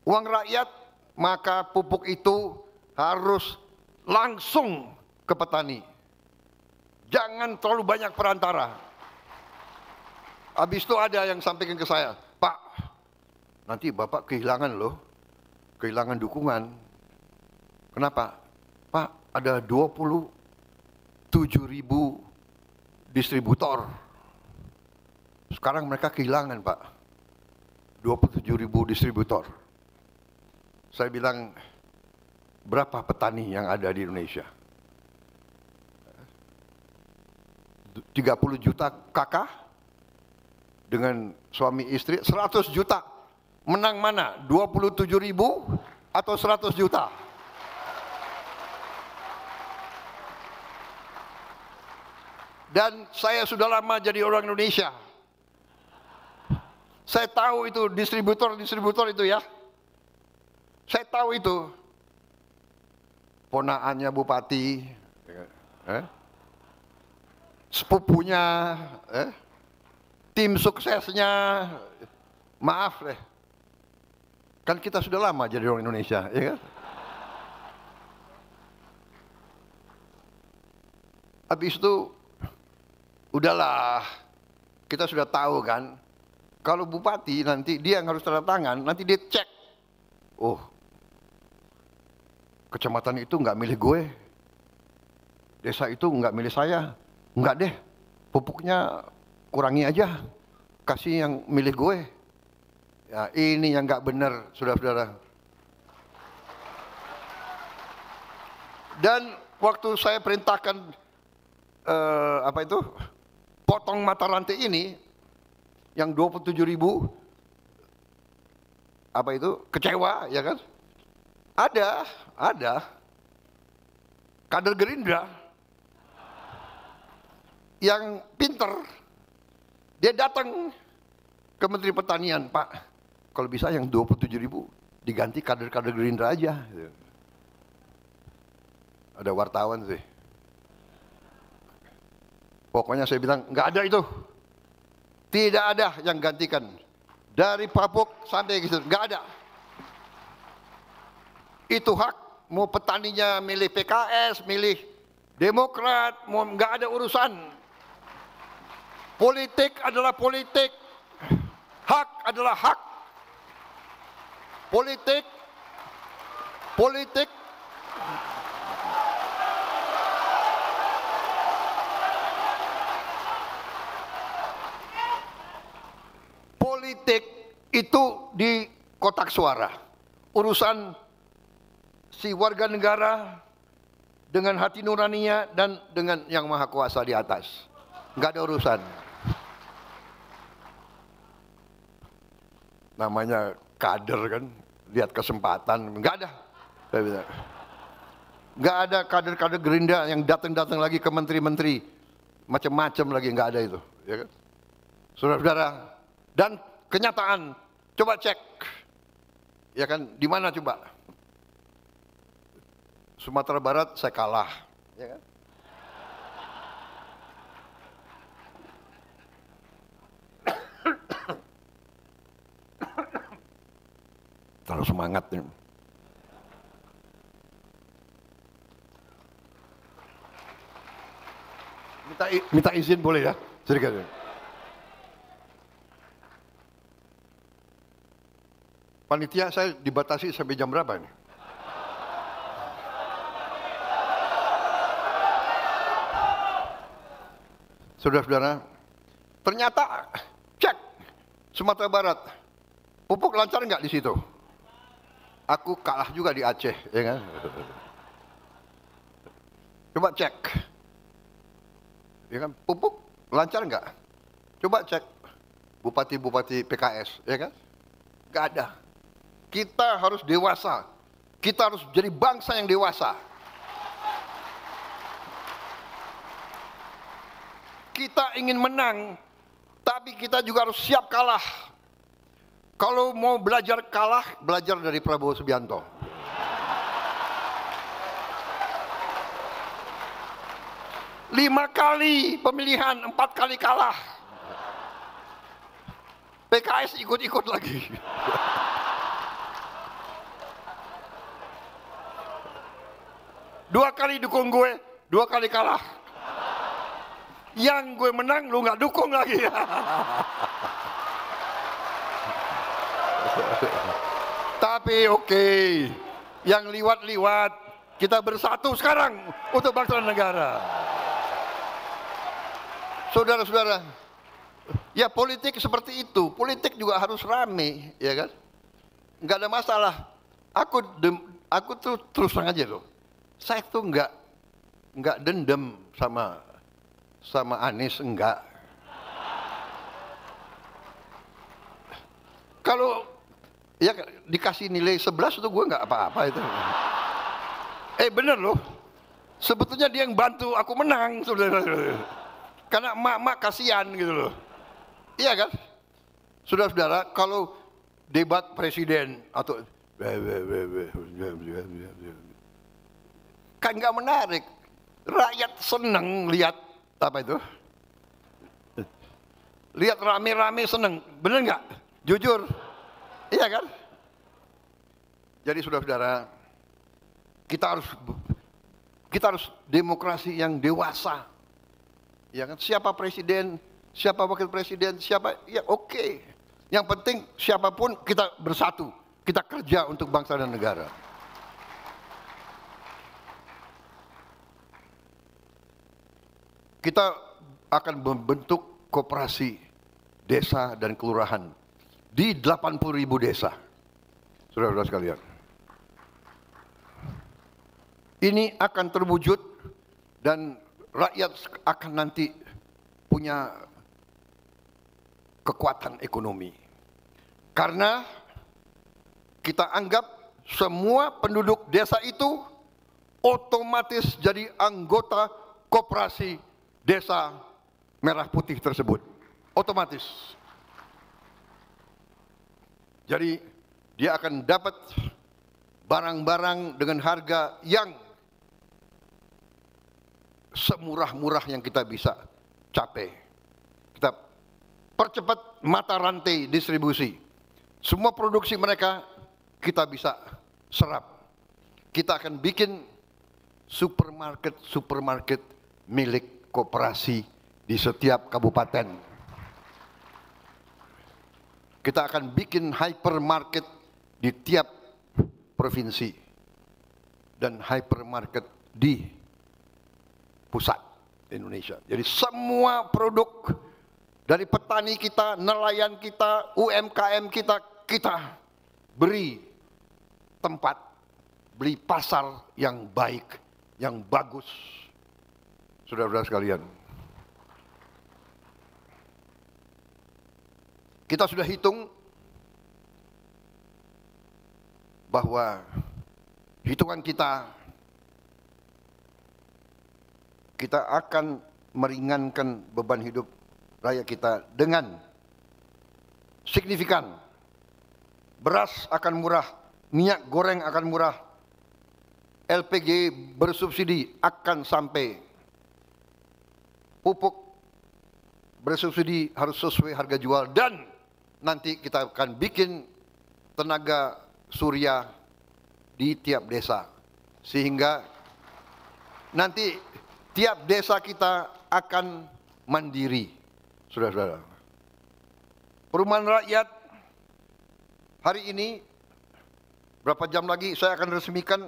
uang rakyat, maka pupuk itu harus langsung ke petani. Jangan terlalu banyak perantara. Habis itu ada yang sampaikan ke saya, Pak, nanti Bapak kehilangan loh, kehilangan dukungan. Kenapa? Pak, ada 27.000 distributor. Sekarang mereka kehilangan, Pak. 27.000 distributor. Saya bilang, berapa petani yang ada di Indonesia? 30 juta kakak dengan suami istri, 100 juta. Menang mana? 27.000 atau 100 juta? Dan saya sudah lama jadi orang Indonesia. Saya tahu itu distributor itu ya. Saya tahu itu. ponaannya bupati, sepupunya, tim suksesnya, maaf deh. Kan kita sudah lama jadi orang Indonesia, ya kan? Habis itu, udahlah, kita sudah tahu kan, kalau bupati nanti dia yang harus tanda tangan, nanti dia cek, oh, kecamatan itu nggak milih gue, desa itu nggak milih saya, nggak deh, pupuknya kurangi aja, kasih yang milih gue. Ya, ini yang nggak benar, saudara-saudara. Dan waktu saya perintahkan potong mata rantai ini, yang 27.000, kecewa, ya kan? Ada kader Gerindra yang pinter, dia datang ke Menteri Pertanian, Pak, kalau bisa yang 27.000 diganti kader-kader Gerindra aja. Ada wartawan sih. Pokoknya saya bilang, nggak ada itu. Tidak ada yang gantikan. Dari Papuk sampai gitu, nggak ada. Itu hak, mau petaninya milih PKS, milih Demokrat, mau nggak ada urusan. Politik adalah politik. Hak adalah hak. Politik itu di kotak suara. Urusan si warga negara dengan hati nuraninya dan dengan yang maha kuasa di atas. Nggak ada urusan. Namanya kader kan, lihat kesempatan, nggak ada. Nggak ada kader-kader Gerindra yang datang-datang lagi ke menteri-menteri, macam-macam lagi, nggak ada itu. Ya kan? Saudara-saudara, dan kenyataan, coba cek, ya kan, di mana coba? Sumatera Barat saya kalah, ya kan? Terlalu semangat nih. Minta izin boleh ya? Sedikit. Panitia saya dibatasi sampai jam berapa nih? Saudara-saudara, ternyata cek Sumatera Barat, pupuk lancar nggak di situ? Aku kalah juga di Aceh, ya kan? Coba cek, ya kan? Pupuk lancar nggak? Coba cek bupati-bupati PKS, ya kan? Nggak ada. Kita harus dewasa. Kita harus jadi bangsa yang dewasa. Kita ingin menang, tapi kita juga harus siap kalah. Kalau mau belajar kalah, belajar dari Prabowo Subianto. Lima kali pemilihan, 4 kali kalah. PKS ikut-ikut lagi. Dua kali dukung gue, 2 kali kalah. Yang gue menang, lu nggak dukung lagi. Tapi oke, yang liwat-liwat, kita bersatu sekarang untuk bangsa dan negara. Saudara-saudara, ya politik seperti itu, politik juga harus rame, ya kan? Nggak ada masalah. Aku tuh terus terang aja loh, saya tuh nggak dendam sama Anies, enggak. Kalau ya dikasih nilai 11 itu gue nggak apa-apa itu. Bener loh, sebetulnya dia yang bantu aku menang, saudara. Karena emak-emak kasihan gitu loh. Iya kan? Saudara-saudara, kalau debat presiden atau Kan nggak menarik. Rakyat seneng lihat apa itu? Lihat rame-rame seneng, bener nggak? Jujur, iya kan? Jadi saudara-saudara, kita harus demokrasi yang dewasa. Ya kan? Siapa presiden, siapa wakil presiden, siapa, ya oke. Yang penting siapapun kita bersatu, kita kerja untuk bangsa dan negara. Kita akan membentuk koperasi desa dan kelurahan di 80.000 desa. Saudara-saudara sekalian. Ini akan terwujud dan rakyat akan nanti punya kekuatan ekonomi. Karena kita anggap semua penduduk desa itu otomatis jadi anggota koperasi desa Merah Putih tersebut. Otomatis. Jadi dia akan dapat barang-barang dengan harga yang semurah-murah yang kita bisa capai. Kita percepat mata rantai distribusi. Semua produksi mereka kita bisa serap. Kita akan bikin supermarket milik koperasi di setiap kabupaten. Kita akan bikin hypermarket di tiap provinsi dan hypermarket di pusat Indonesia. Jadi semua produk dari petani kita, nelayan kita, UMKM kita, kita beri tempat, beli pasar yang baik, yang bagus. Saudara-saudara sekalian, kita sudah hitung bahwa hitungan kita akan meringankan beban hidup rakyat kita dengan signifikan. Beras akan murah, minyak goreng akan murah, LPG bersubsidi akan sampai, pupuk bersubsidi harus sesuai harga jual, dan nanti kita akan bikin tenaga surya di tiap desa, sehingga nanti tiap desa kita akan mandiri. Saudara-saudara, perumahan rakyat hari ini, berapa jam lagi saya akan resmikan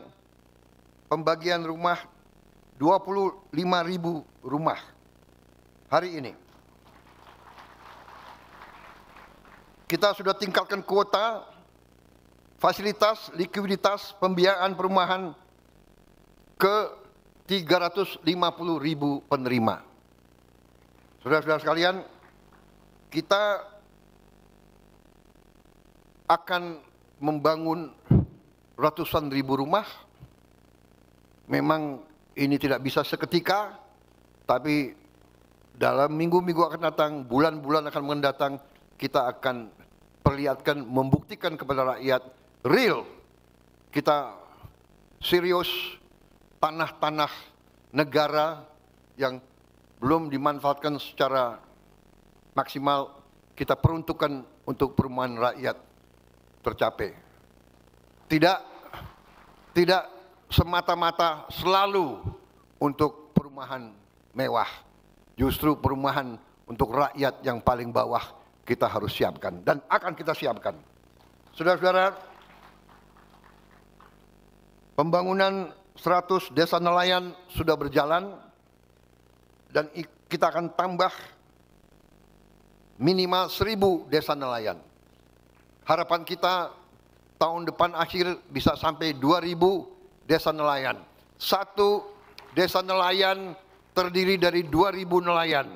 pembagian rumah 25.000 rumah hari ini. Kita sudah tingkatkan kuota, fasilitas, likuiditas, pembiayaan perumahan ke 350.000 penerima. Saudara-saudara sekalian, kita akan membangun ratusan ribu rumah. Memang ini tidak bisa seketika, tapi dalam minggu-minggu akan datang, bulan-bulan akan mendatang, kita akan perlihatkan, membuktikan kepada rakyat real. Kita serius, tanah-tanah negara yang belum dimanfaatkan secara maksimal, kita peruntukkan untuk perumahan rakyat tercapai. Tidak semata-mata selalu untuk perumahan mewah. Justru perumahan untuk rakyat yang paling bawah kita harus siapkan dan akan kita siapkan. Saudara-saudara, pembangunan 100 desa nelayan sudah berjalan dan kita akan tambah minimal 1.000 desa nelayan. Harapan kita tahun depan akhir bisa sampai 2.000 desa nelayan. Satu desa nelayan terdiri dari 2.000 nelayan.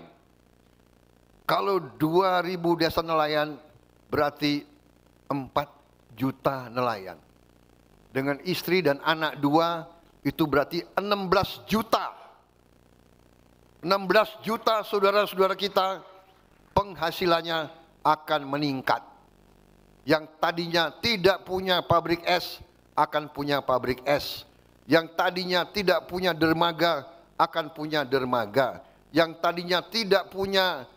Kalau 2.000 desa nelayan berarti 4 juta nelayan. Dengan istri dan anak 2 itu berarti 16 juta. 16 juta saudara-saudara kita penghasilannya akan meningkat. Yang tadinya tidak punya pabrik es akan punya pabrik es. Yang tadinya tidak punya dermaga akan punya dermaga. Yang tadinya tidak punya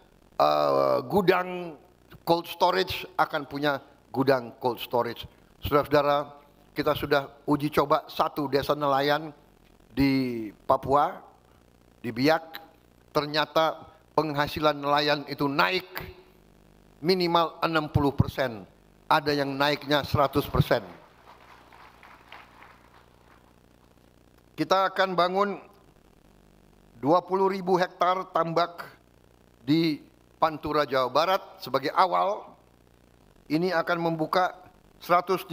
gudang cold storage akan punya gudang cold storage. Saudara-saudara, kita sudah uji coba satu desa nelayan di Papua, di Biak. Ternyata penghasilan nelayan itu naik minimal 60%. Ada yang naiknya 100%. Kita akan bangun 20.000 hektar tambak di Pantura, Jawa Barat sebagai awal. Ini akan membuka 130.000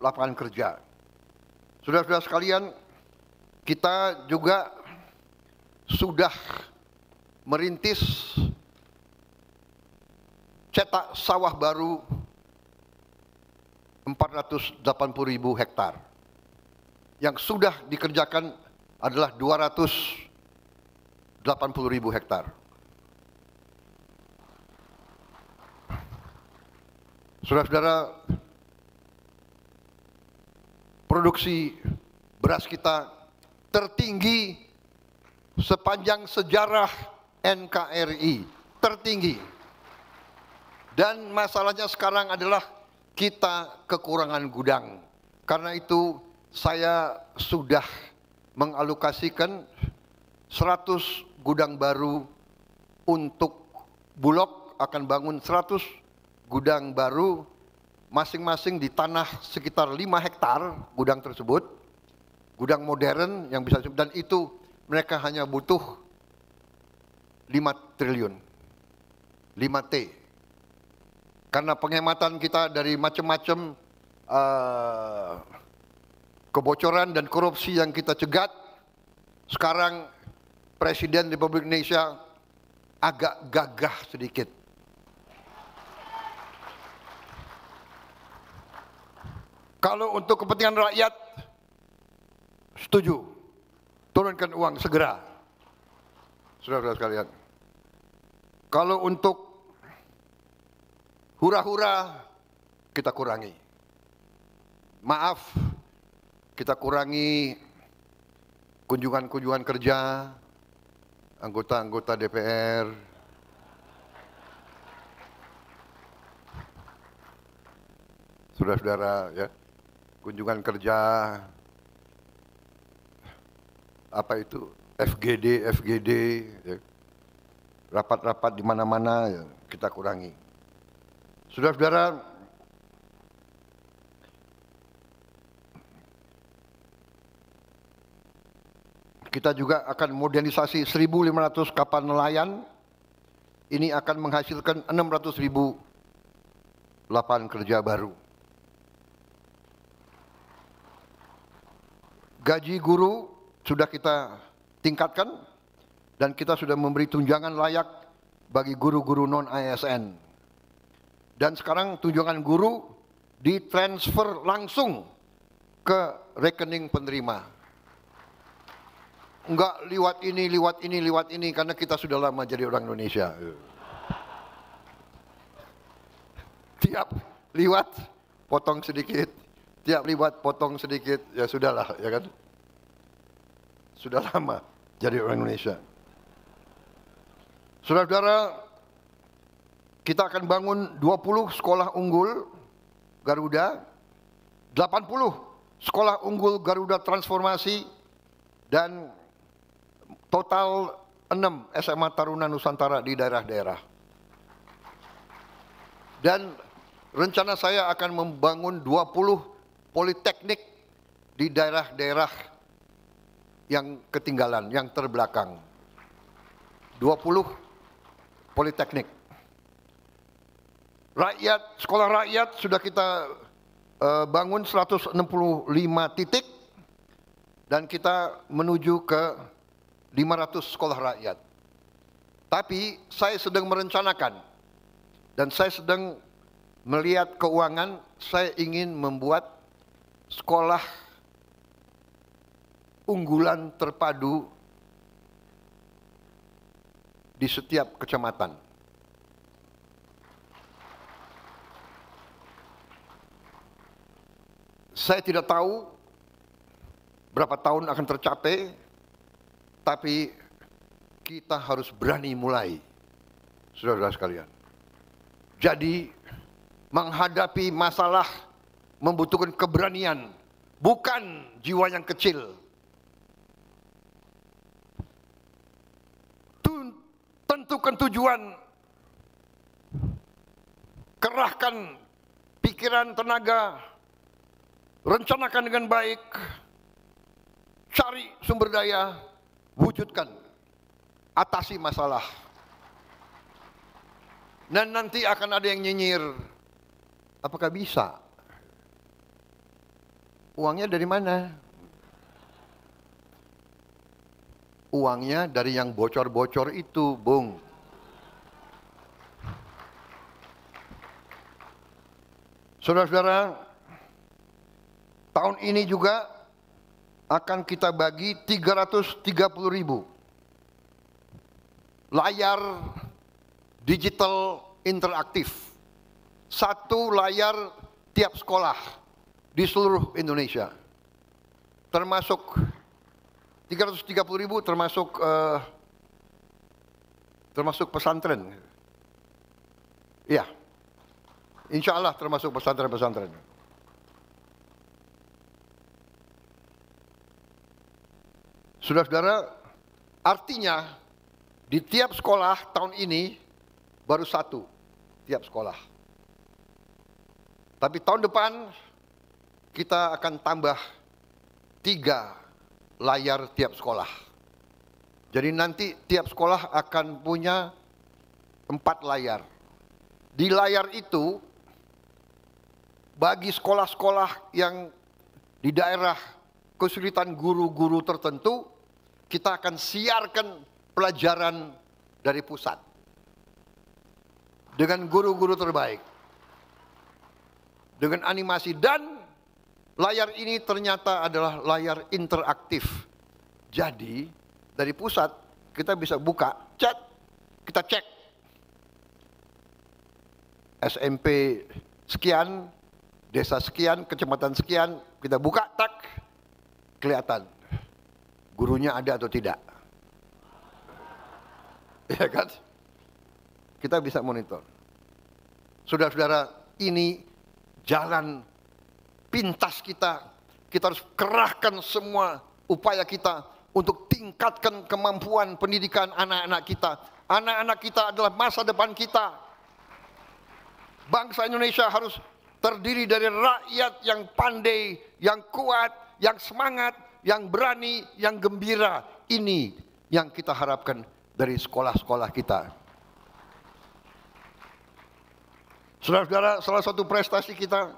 lapangan kerja. Saudara-saudara sekalian, kita juga sudah merintis cetak sawah baru 480.000 hektar. Yang sudah dikerjakan adalah 280.000 hektar. Saudara-saudara, produksi beras kita tertinggi sepanjang sejarah NKRI, tertinggi. Dan masalahnya sekarang adalah kita kekurangan gudang. Karena itu saya sudah mengalokasikan 100 gudang baru untuk Bulog, akan bangun 100 gudang baru masing-masing di tanah sekitar 5 hektar gudang tersebut, gudang modern yang bisa, dan itu mereka hanya butuh 5 triliun, 5T. Karena penghematan kita dari macam-macam kebocoran dan korupsi yang kita cegat, sekarang Presiden Republik Indonesia agak gagah sedikit. Kalau untuk kepentingan rakyat, setuju. Turunkan uang segera. Saudara-saudara sekalian. Kalau untuk hura-hura, kita kurangi. Maaf, kita kurangi kunjungan-kunjungan kerja, anggota-anggota DPR. Saudara-saudara, ya. Kunjungan kerja, apa itu, FGD, ya. Rapat-rapat di mana-mana, ya, kita kurangi. Saudara-saudara, kita juga akan modernisasi 1.500 kapal nelayan. Ini akan menghasilkan 600.000 lapangan kerja baru. Gaji guru sudah kita tingkatkan dan kita sudah memberi tunjangan layak bagi guru-guru non-ASN. Dan sekarang tunjangan guru ditransfer langsung ke rekening penerima. Enggak lewat ini karena kita sudah lama jadi orang Indonesia. Tiap liwat potong sedikit, tiap liwat potong sedikit, ya sudahlah, ya kan? Sudah lama jadi orang Indonesia. Saudara-saudara, kita akan bangun 20 sekolah unggul Garuda, 80 sekolah unggul Garuda transformasi, dan total 6 SMA Taruna Nusantara di daerah-daerah. Dan rencana saya akan membangun 20 politeknik di daerah-daerah yang ketinggalan, yang terbelakang. 20 politeknik. Rakyat, sekolah rakyat sudah kita bangun 165 titik dan kita menuju ke 500 sekolah rakyat. Tapi saya sedang merencanakan dan saya sedang melihat keuangan, saya ingin membuat sekolah unggulan terpadu di setiap kecamatan. Saya tidak tahu berapa tahun akan tercapai, tapi kita harus berani mulai, saudara-saudara sekalian. Jadi, menghadapi masalah membutuhkan keberanian, bukan jiwa yang kecil. Tentukan tujuan, kerahkan pikiran, tenaga, rencanakan dengan baik, cari sumber daya, wujudkan, atasi masalah. Dan nanti akan ada yang nyinyir, apakah bisa? Uangnya dari mana? Uangnya dari yang bocor-bocor itu, Bung. Saudara-saudara, tahun ini juga akan kita bagi 330.000 layar digital interaktif. Satu layar tiap sekolah di seluruh Indonesia. Termasuk 330.000 termasuk pesantren. Iya. Insya Allah termasuk pesantren-pesantren. Saudara-saudara, artinya di tiap sekolah tahun ini baru satu tiap sekolah. Tapi tahun depan kita akan tambah 3 layar tiap sekolah. Jadi nanti tiap sekolah akan punya 4 layar. Di layar itu, bagi sekolah-sekolah yang di daerah kesulitan guru-guru tertentu, kita akan siarkan pelajaran dari pusat dengan guru-guru terbaik, dengan animasi. Dan layar ini ternyata adalah layar interaktif. Jadi dari pusat kita bisa buka, chat, kita cek SMP sekian, desa sekian, kecamatan sekian, kita buka, tak, kelihatan gurunya ada atau tidak. Ya kan? Kita bisa monitor. Saudara-saudara, ini jalan pintas kita. Kita harus kerahkan semua upaya kita untuk tingkatkan kemampuan pendidikan anak-anak kita. Anak-anak kita adalah masa depan kita. Bangsa Indonesia harus terdiri dari rakyat yang pandai, yang kuat, yang semangat, yang berani, yang gembira. Ini yang kita harapkan dari sekolah-sekolah kita. Saudara-saudara, salah satu prestasi kita,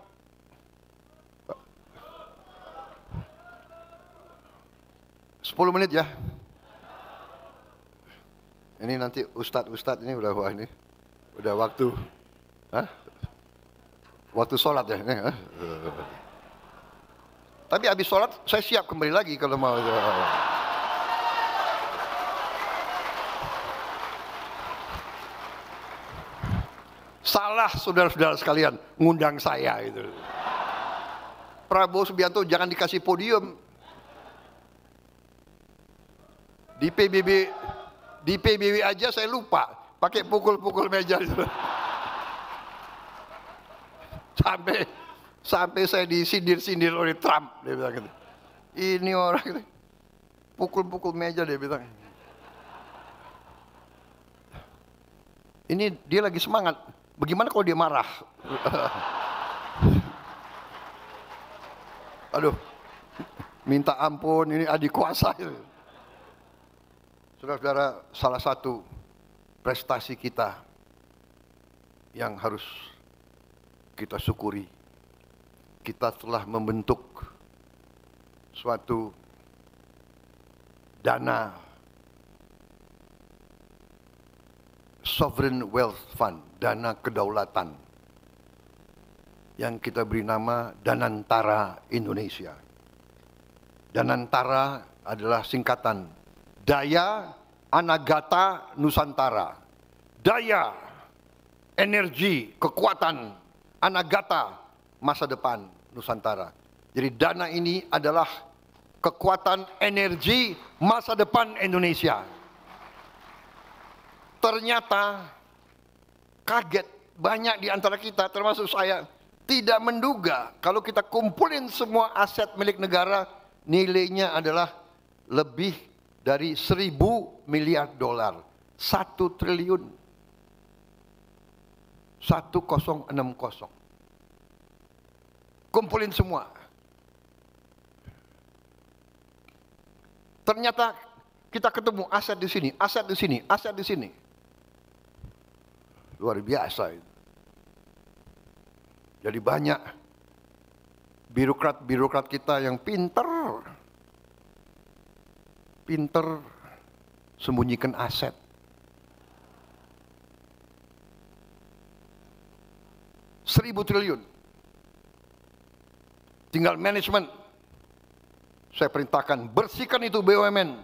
Sepuluh menit ya. Ini nanti ustadz ini udah, wah ini udah waktu, waktu sholat ya. Ini, Tapi habis sholat saya siap kembali lagi kalau mau. Salah saudara-saudara sekalian ngundang saya itu. Prabowo Subianto jangan dikasih podium. Di PBB aja saya lupa pakai pukul-pukul meja itu. Sampai saya disindir-sindir oleh Trump, dia bilang gitu. Ini orang gitu, pukul-pukul meja, dia bilang. Ini dia lagi semangat. Bagaimana kalau dia marah? Aduh, minta ampun, ini adik kuasa. Saudara-saudara, salah satu prestasi kita yang harus kita syukuri, kita telah membentuk suatu dana Sovereign Wealth Fund, dana kedaulatan, yang kita beri nama Danantara Indonesia. Danantara adalah singkatan Daya Anagata Nusantara. Daya, energi, kekuatan, Anagata, masa depan Nusantara. Jadi dana ini adalah kekuatan energi masa depan Indonesia. Ternyata kaget, banyak di antara kita termasuk saya tidak menduga kalau kita kumpulin semua aset milik negara nilainya adalah lebih dari 1.000 miliar dolar. 1 triliun. 1060. Kumpulin semua. Ternyata kita ketemu aset di sini, aset di sini, aset di sini. Luar biasa itu. Jadi banyak birokrat-birokrat kita yang pinter sembunyikan aset. Seribu triliun. Tinggal manajemen. Saya perintahkan bersihkan itu BUMN.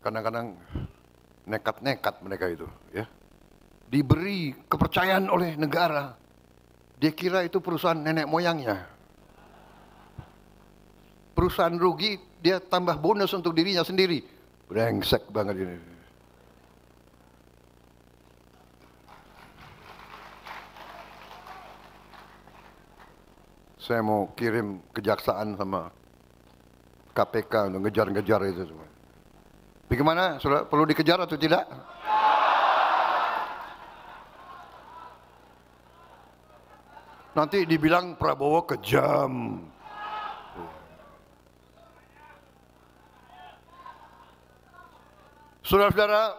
Kadang-kadang nekat-nekat mereka itu, ya. Diberi kepercayaan oleh negara. Dia kira itu perusahaan nenek moyangnya. Perusahaan rugi, dia tambah bonus untuk dirinya sendiri. Brengsek banget ini. Saya mau kirim kejaksaan sama KPK untuk ngejar-ngejar itu semua. Bagaimana? Sudah perlu dikejar atau tidak? Nanti dibilang Prabowo kejam. Saudara-saudara,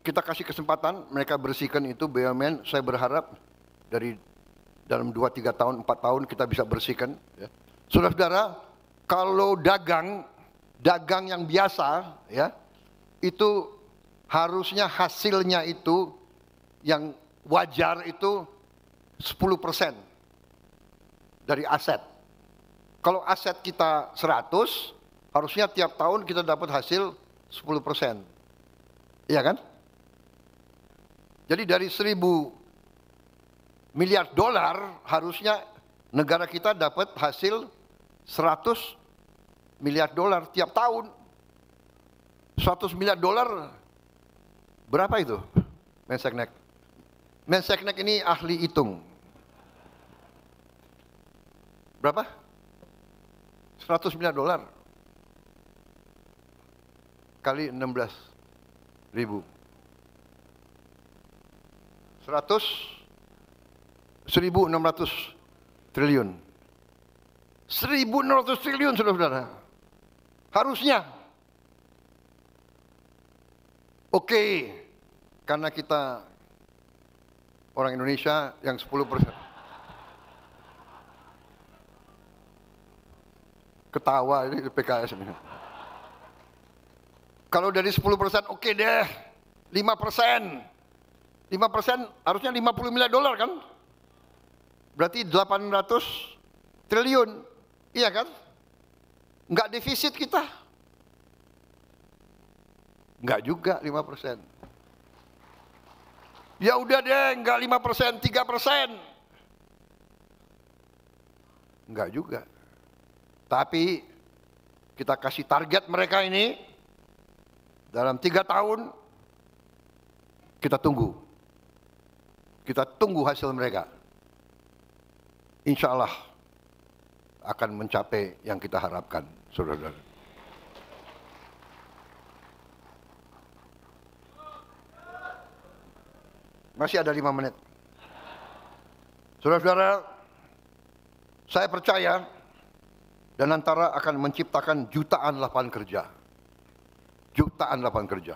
kita kasih kesempatan mereka bersihkan itu BUMN. Saya berharap dari dalam 2, 3 tahun, 4 tahun kita bisa bersihkan. Ya. Saudara-saudara, kalau dagang yang biasa, ya, itu harusnya hasilnya itu yang wajar itu 10% dari aset. Kalau aset kita 100, harusnya tiap tahun kita dapat hasil 10%. Iya kan? Jadi dari 1.000 miliar dolar harusnya negara kita dapat hasil 100 miliar dolar tiap tahun. 100 miliar dolar berapa itu? Menseknek. Menseknek ini ahli hitung. Berapa? 100 miliar dolar kali 16.000. 1.600 triliun. 1.600 triliun, saudara-saudara. Harusnya. Oke, karena kita orang Indonesia yang 10%. Ketawa ini PKS ini. Kalau dari 10% oke deh. 5%. 5% harusnya 50 miliar dolar kan? Berarti 800 triliun. Iya kan? Enggak defisit kita. Enggak juga 5%. Ya udah deh, enggak 5%, 3%. Enggak juga. Tapi kita kasih target mereka ini dalam 3 tahun kita tunggu. Kita tunggu hasil mereka. Insya Allah akan mencapai yang kita harapkan, saudara-saudara. Masih ada 5 menit. Saudara-saudara, saya percaya Danantara akan menciptakan jutaan lapangan kerja. Jutaan lapangan kerja.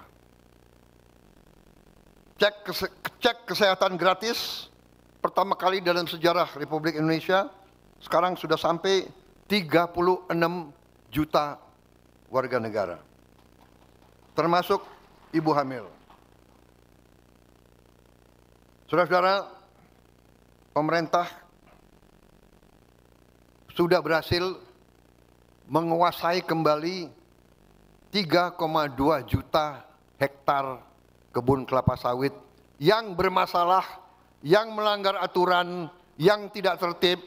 Cek kesehatan gratis pertama kali dalam sejarah Republik Indonesia. Sekarang sudah sampai 36 juta warga negara. Termasuk ibu hamil. Saudara-saudara, pemerintah sudah berhasil menguasai kembali 3,2 juta hektar kebun kelapa sawit yang bermasalah, yang melanggar aturan, yang tidak tertib,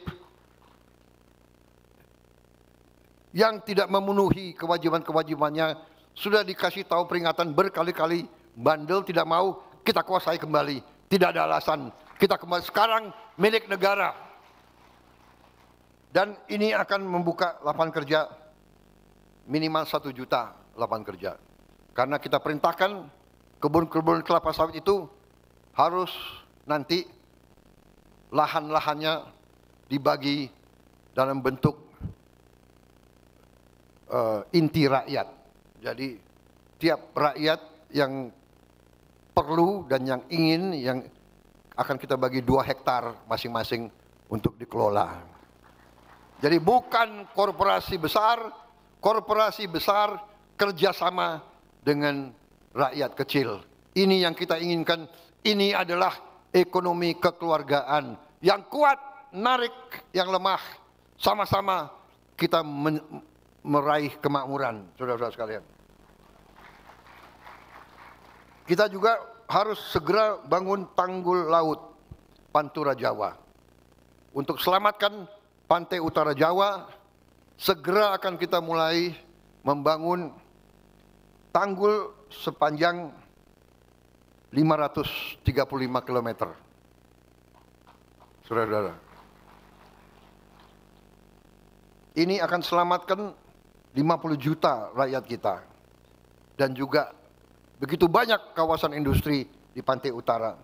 yang tidak memenuhi kewajiban-kewajibannya, sudah dikasih tahu peringatan berkali-kali, bandel tidak mau, kita kuasai kembali. Tidak ada alasan, kita kembali sekarang milik negara. Dan ini akan membuka lapangan kerja minimal 1 juta lapangan kerja. Karena kita perintahkan kebun-kebun kelapa sawit itu harus nanti lahan-lahannya dibagi dalam bentuk inti rakyat. Jadi tiap rakyat yang perlu dan yang ingin, yang akan kita bagi 2 hektar masing-masing untuk dikelola. Jadi bukan korporasi besar kerjasama dengan rakyat kecil. Ini yang kita inginkan. Ini adalah ekonomi kekeluargaan yang kuat, narik yang lemah. Sama-sama kita meraih kemakmuran, saudara-saudara sekalian. Kita juga harus segera bangun tanggul laut Pantura Jawa. Untuk selamatkan pantai utara Jawa, segera akan kita mulai membangun tanggul sepanjang 535 km. Saudara-saudara. Ini akan selamatkan 50 juta rakyat kita. Dan juga begitu banyak kawasan industri di pantai utara.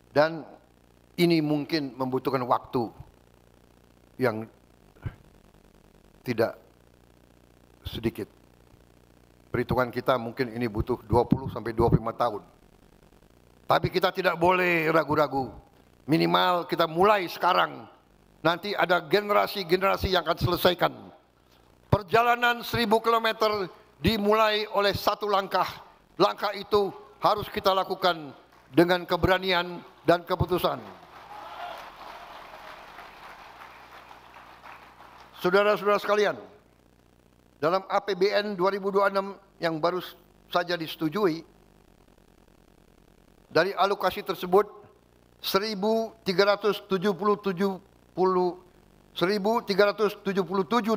Dan ini mungkin membutuhkan waktu yang tidak sedikit. Perhitungan kita mungkin ini butuh 20 sampai 25 tahun. Tapi kita tidak boleh ragu-ragu. Minimal kita mulai sekarang. Nanti ada generasi-generasi yang akan selesaikan. Perjalanan 1000 km dimulai oleh satu langkah. Langkah itu harus kita lakukan dengan keberanian dan keputusan. Saudara-saudara sekalian, dalam APBN 2026 yang baru saja disetujui, dari alokasi tersebut 1.377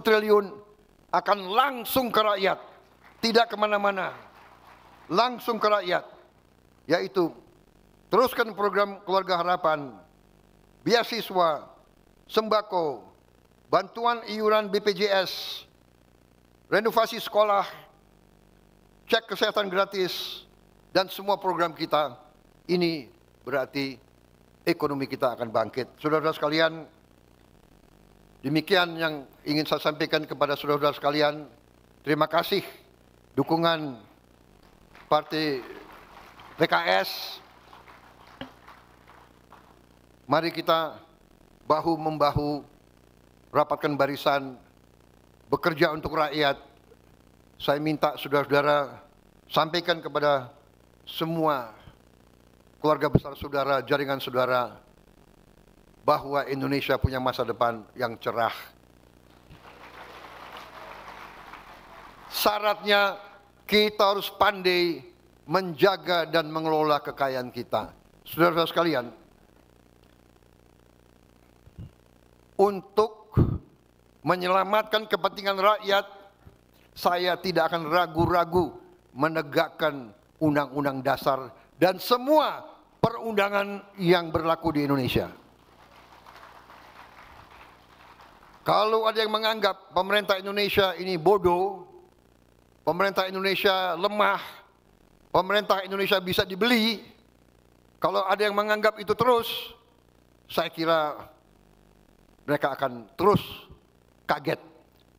triliun akan langsung ke rakyat, tidak kemana-mana, langsung ke rakyat, yaitu teruskan program Keluarga Harapan, beasiswa, sembako, bantuan iuran BPJS, renovasi sekolah, cek kesehatan gratis, dan semua program kita. Ini berarti ekonomi kita akan bangkit. Saudara-saudara sekalian, demikian yang ingin saya sampaikan kepada saudara-saudara sekalian. Terima kasih dukungan Partai PKS. Mari kita bahu-membahu, rapatkan barisan, bekerja untuk rakyat. Saya minta saudara-saudara sampaikan kepada semua keluarga besar saudara, jaringan saudara, bahwa Indonesia punya masa depan yang cerah. Syaratnya kita harus pandai menjaga dan mengelola kekayaan kita. Saudara-saudara sekalian, untuk menyelamatkan kepentingan rakyat, saya tidak akan ragu-ragu menegakkan Undang-Undang Dasar dan semua perundangan yang berlaku di Indonesia. Kalau ada yang menganggap pemerintah Indonesia ini bodoh, pemerintah Indonesia lemah, pemerintah Indonesia bisa dibeli, kalau ada yang menganggap itu terus, saya kira mereka akan terus kaget.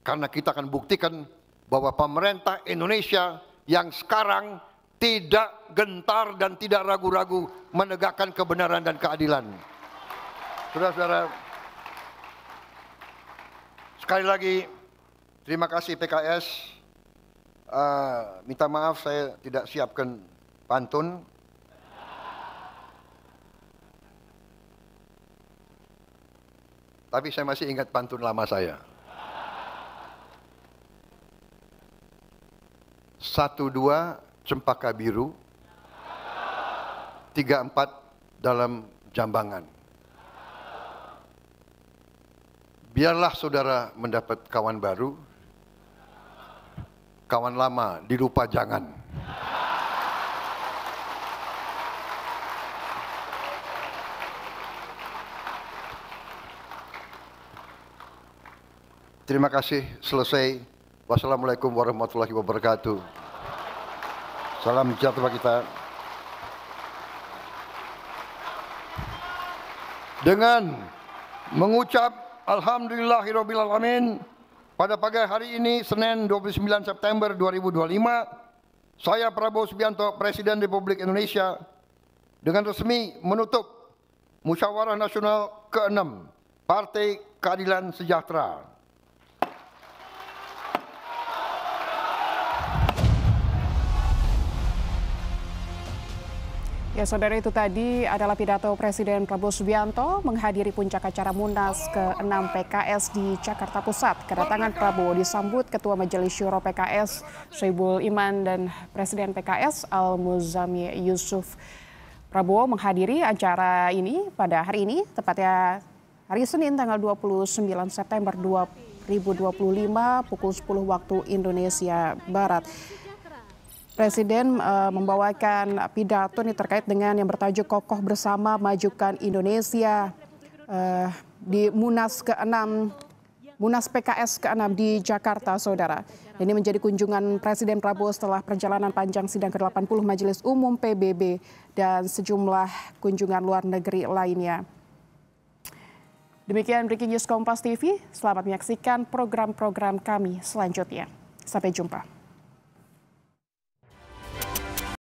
Karena kita akan buktikan bahwa pemerintah Indonesia yang sekarang tidak gentar dan tidak ragu-ragu menegakkan kebenaran dan keadilan. Saudara-saudara, sekali lagi terima kasih PKS. Minta maaf saya tidak siapkan pantun. Tapi saya masih ingat pantun lama saya. 1, 2 cempaka biru, 34 dalam jambangan. Biarlah saudara mendapat kawan baru, kawan lama dilupa jangan. Terima kasih, selesai. Wassalamualaikum warahmatullahi wabarakatuh. Salam sejahtera kita. Dengan mengucap alhamdulillahirrabbilalamin, pada pagi hari ini, Senin 29 September 2025, saya Prabowo Subianto, Presiden Republik Indonesia, dengan resmi menutup Musyawarah Nasional ke-6 Partai Keadilan Sejahtera. Ya, saudara, itu tadi adalah pidato Presiden Prabowo Subianto menghadiri puncak acara Munas ke-6 PKS di Jakarta Pusat. Kedatangan Prabowo disambut Ketua Majelis Syuro PKS Soebul Iman dan Presiden PKS Al-Muzami Yusuf. Prabowo menghadiri acara ini pada hari ini, tepatnya hari Senin tanggal 29 September 2025 pukul 10 waktu Indonesia Barat. Presiden membawakan pidato ini terkait dengan yang bertajuk Kokoh Bersama Majukan Indonesia di Munas ke-6, Munas PKS ke-6 di Jakarta, saudara. Ini menjadi kunjungan Presiden Prabowo setelah perjalanan panjang sidang ke-80 Majelis Umum PBB dan sejumlah kunjungan luar negeri lainnya. Demikian Breaking News Kompas TV. Selamat menyaksikan program-program kami selanjutnya. Sampai jumpa.